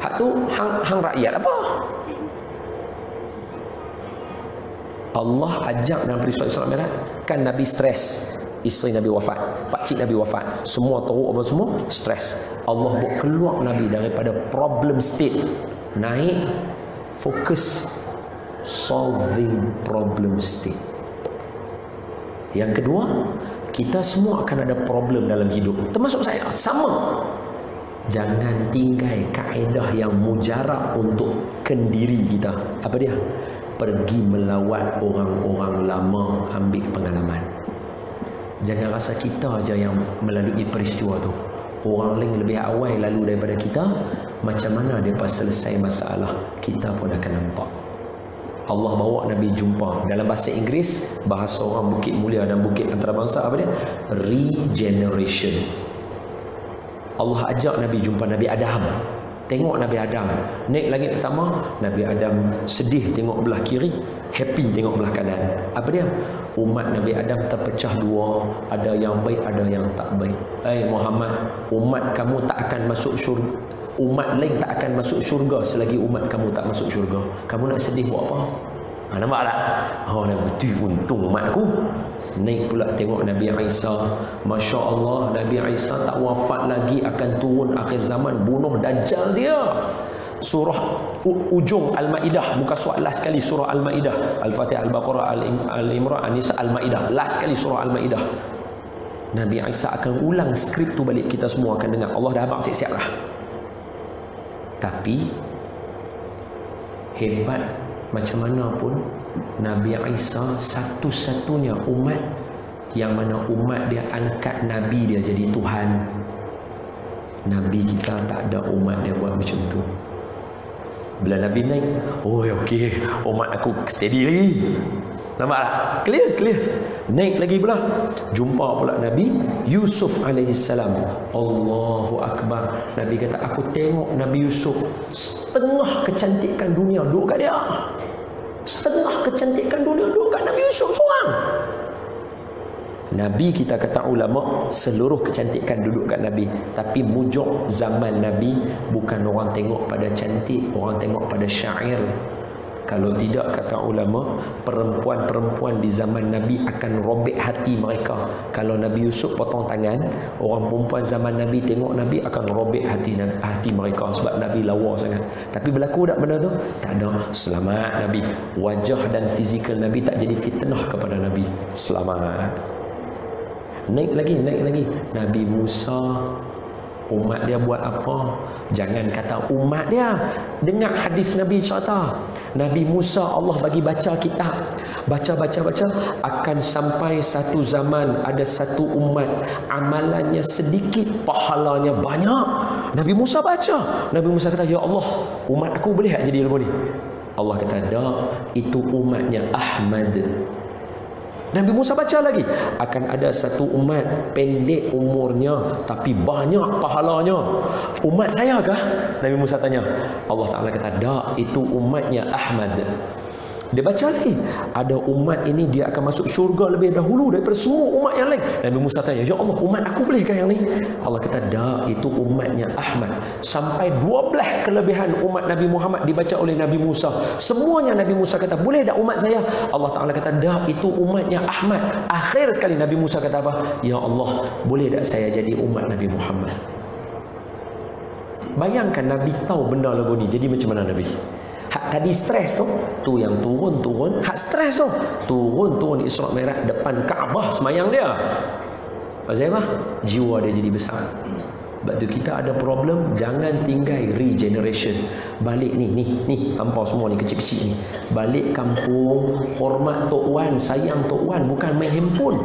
Hak tu hang rakyat apa? Allah ajak dalam peristiwa Isra Mi'raj, kan Nabi stres, isteri Nabi wafat, pakcik Nabi wafat, semua teruk apa semua, stres. Allah buat keluar Nabi daripada problem state, naik fokus solving problem state. Yang kedua, kita semua akan ada problem dalam hidup, termasuk saya, sama. Jangan tinggal kaedah yang mujarab untuk kendiri kita. Apa dia? Pergi melawat orang-orang lama, ambil pengalaman. Jangan rasa kita aja yang melalui peristiwa tu. Orang lain lebih awal lalu daripada kita, macam mana dia pas selesai masalah, kita pun akan nampak. Allah bawa Nabi jumpa, dalam bahasa Inggeris, bahasa orang Bukit Mulia dan Bukit Antarabangsa, apa dia? Regeneration. Allah ajak Nabi jumpa Nabi Adam. Tengok Nabi Adam naik langit pertama, Nabi Adam sedih tengok belah kiri, happy tengok belah kanan. Apa dia? Umat Nabi Adam terpecah dua, ada yang baik, ada yang tak baik. Muhammad, umat kamu tak akan masuk syurga, umat lain tak akan masuk syurga selagi umat kamu tak masuk syurga. Kamu nak sedih buat apa? Nampak tak? Oh, Nabi untung umat aku. Naik pula tengok Nabi Isa. Masya Allah, Nabi Isa tak wafat lagi, akan turun akhir zaman, bunuh Dajjal dia. Surah ujung Al-Ma'idah, muka surat last sekali surah Al-Ma'idah, Al-Fatihah, Al-Baqarah, Al-Imran, An-Nisa, Al-Ma'idah, last sekali surah Al-Ma'idah. Nabi Isa akan ulang skrip tu balik, kita semua akan dengar. Allah dah abang siap-siap lah. Tapi hebat macam mana pun, Nabi Isa satu-satunya umat yang mana umat dia angkat Nabi dia jadi Tuhan. Nabi kita tak ada umat dia buat macam tu. Bila Nabi naik, oh okey, umat aku steady lagi. Nampak tak? Clear. Naik lagi pula. Jumpa pula Nabi Yusuf alaihissalam. Allahu Akbar. Nabi kata, aku tengok Nabi Yusuf, setengah kecantikan dunia duduk kat dia. Setengah kecantikan dunia duduk kat Nabi Yusuf seorang. Nabi, kita kata ulama, seluruh kecantikan duduk kat Nabi. Tapi mujuk zaman Nabi bukan orang tengok pada cantik, orang tengok pada syair. Kalau tidak, kata ulama, perempuan-perempuan di zaman Nabi akan robek hati mereka. Kalau Nabi Yusuf potong tangan, orang perempuan zaman Nabi tengok Nabi akan robek hati mereka, sebab Nabi lawa sangat. Tapi berlaku tak benda tu? Tak ada. Selamat Nabi. Wajah dan fizikal Nabi tak jadi fitnah kepada Nabi. Selamat. Naik lagi. Nabi Musa, umat dia buat apa? Jangan kata umat dia. Dengar hadis Nabi cerita. Nabi Musa, Allah bagi baca kitab. Baca. Akan sampai satu zaman, ada satu umat, amalannya sedikit, pahalanya banyak. Nabi Musa baca. Nabi Musa kata, ya Allah, umat aku boleh tak jadi lepas ni? Allah kata, tak, itu umatnya Ahmad. Nabi Musa baca lagi, akan ada satu umat pendek umurnya tapi banyak pahalanya. Umat saya kah? Nabi Musa tanya. Allah Ta'ala kata, tak, itu umatnya Ahmad. Dia baca lagi, ada umat ini dia akan masuk syurga lebih dahulu daripada semua umat yang lain. Nabi Musa tanya, ya Allah, umat aku bolehkah yang ni? Allah kata, tak, itu umatnya Ahmad. Sampai 12 kelebihan umat Nabi Muhammad dibaca oleh Nabi Musa. Semuanya Nabi Musa kata, boleh tak umat saya? Allah Ta'ala kata, tak, itu umatnya Ahmad. Akhir sekali Nabi Musa kata apa? Ya Allah, boleh tak saya jadi umat Nabi Muhammad? Bayangkan Nabi tahu benda lagu ni, jadi macam mana Nabi? Hak tadi stres tu yang turun. Hak stres turun Isra Mi'raj depan Kaabah semayang dia. Pasal apa? Jiwa dia jadi besar. Sebab tu kita ada problem, jangan tinggal regeneration. Balik ni hampa semua ni kecil-kecil ni. Balik kampung, hormat Tok Wan, sayang Tok Wan, bukan main handphone.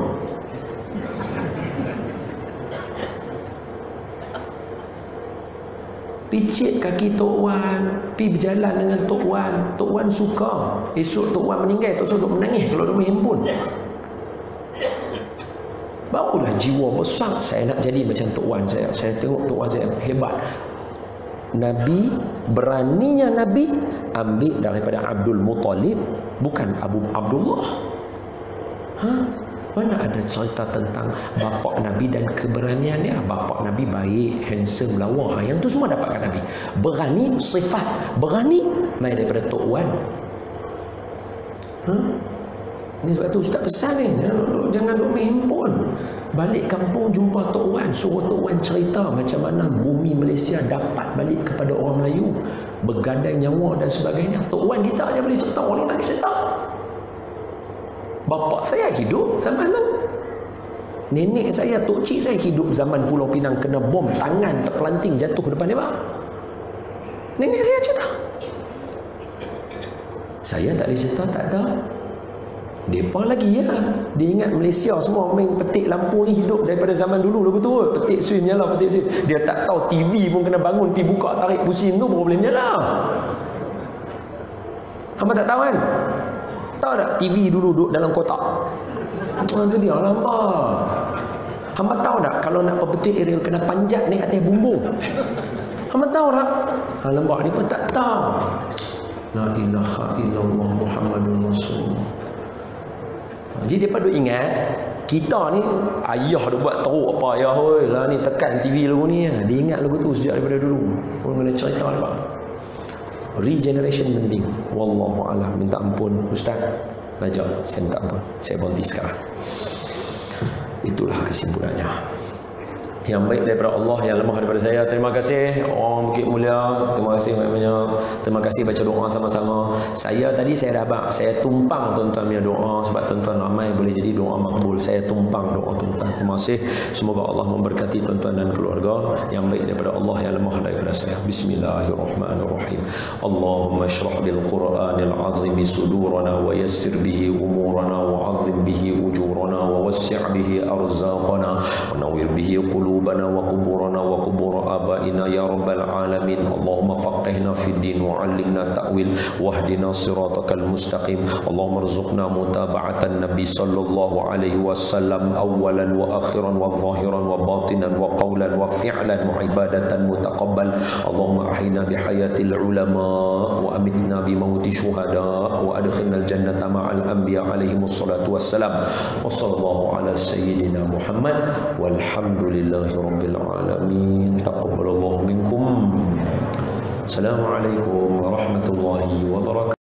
Picit kaki Tok Wan, pi berjalan dengan Tok Wan. Tok Wan suka. Esok Tok Wan meninggal, Tok Wan duk menangis kalau dia main handphone. Barulah jiwa besar, saya nak jadi macam Tok Wan saya. Saya tengok Tok Wan saya hebat. Nabi, beraninya Nabi ambil daripada Abdul Muttalib, bukan Abu Abdullah. Mana ada cerita tentang bapa Nabi dan keberanian dia? Bapa Nabi baik, handsome, lawa. Yang tu semua dapatkan Nabi. Berani, sifat berani main daripada Tok Wan. Ini sebab tu Ustaz pesan ni, jangan duk main handphone. Balik kampung jumpa Tok Wan, suruh Tok Wan cerita macam mana bumi Malaysia dapat balik kepada orang Melayu, bergadai nyawa dan sebagainya. Tok Wan kita aja boleh cerita, orang ni tak boleh cerita. Bapa saya hidup zaman tu. Nenek saya, tok cik saya hidup zaman Pulau Pinang kena bom, tangan terpelanting jatuh depan dia. Nenek saya cerita. Saya tak boleh cerita, tak ada. Depa lagi ya. Dia ingat Malaysia semua main petik lampu ni hidup daripada zaman dulu lagu tu. Petik swim nyala, petik swim. Dia tak tahu TV pun kena bangun pergi buka tarik pusing tu baru boleh nyala. Hamba tak tahu kan? Tahu tak TV dulu duduk dalam kotak? Itu dia lambat. Hamba tahu tak kalau nak pepetik aerial kena panjat naik atas bumbung? Hamba tahu tak? Lambat ni pun tak tahu. La ilaha illallah Muhammadur Rasulullah. Jadi dia duk ingat kita ni ayah dia buat teruk apa ayah oi lah ni tekan TV lagu ni. Dia ingat lagu tu sejak daripada dulu. Orang kena cerita apa? Regeneration penting. Wallahu a'lam. Minta ampun Ustaz. Najak, saya minta ampun. Saya berhenti sekarang. Itulah kesimpulannya. Yang baik daripada Allah, yang lemah daripada saya. Terima kasih orang Bukit Mulia. Terima kasih banyak-banyak. Terima kasih baca doa sama-sama. Saya tadi saya dapat, saya tumpang tuan-tuan punya doa sebab tuan-tuan ramai boleh jadi doa makbul. Saya tumpang doa tuan-tuan. Terima kasih. Semoga Allah memberkati tuan-tuan dan keluarga. Yang baik daripada Allah, yang lemah daripada saya. Bismillahirrahmanirrahim. Allahumma syrah bil Qur'anil azim sudurana wa yassir bihi umurana wa azim bihi ujurana wa wassi' bihi arzaqana wa nawwir bihi qulubana قلوبنا وقبورنا وقبور آبائنا يا رب العالمين. اللهم فقهنا في الدين وعلمنا التأويل واهدنا صراطك المستقيم. اللهم ارزقنا متابعة النبي صلى الله عليه وسلم أولا وآخرا وظاهرا وباطنا وقولا وفعلا وعبادة متقبل. اللهم أحينا بحياة العلماء وأمتنا بموت شهداء وأدخلنا الجنة مع الأنبياء عليهم الصلاة والسلام. وصلى الله على سيدنا محمد والحمد لله رب العالمين. تقبل الله منكم. السلام عليكم ورحمة الله وبركاته.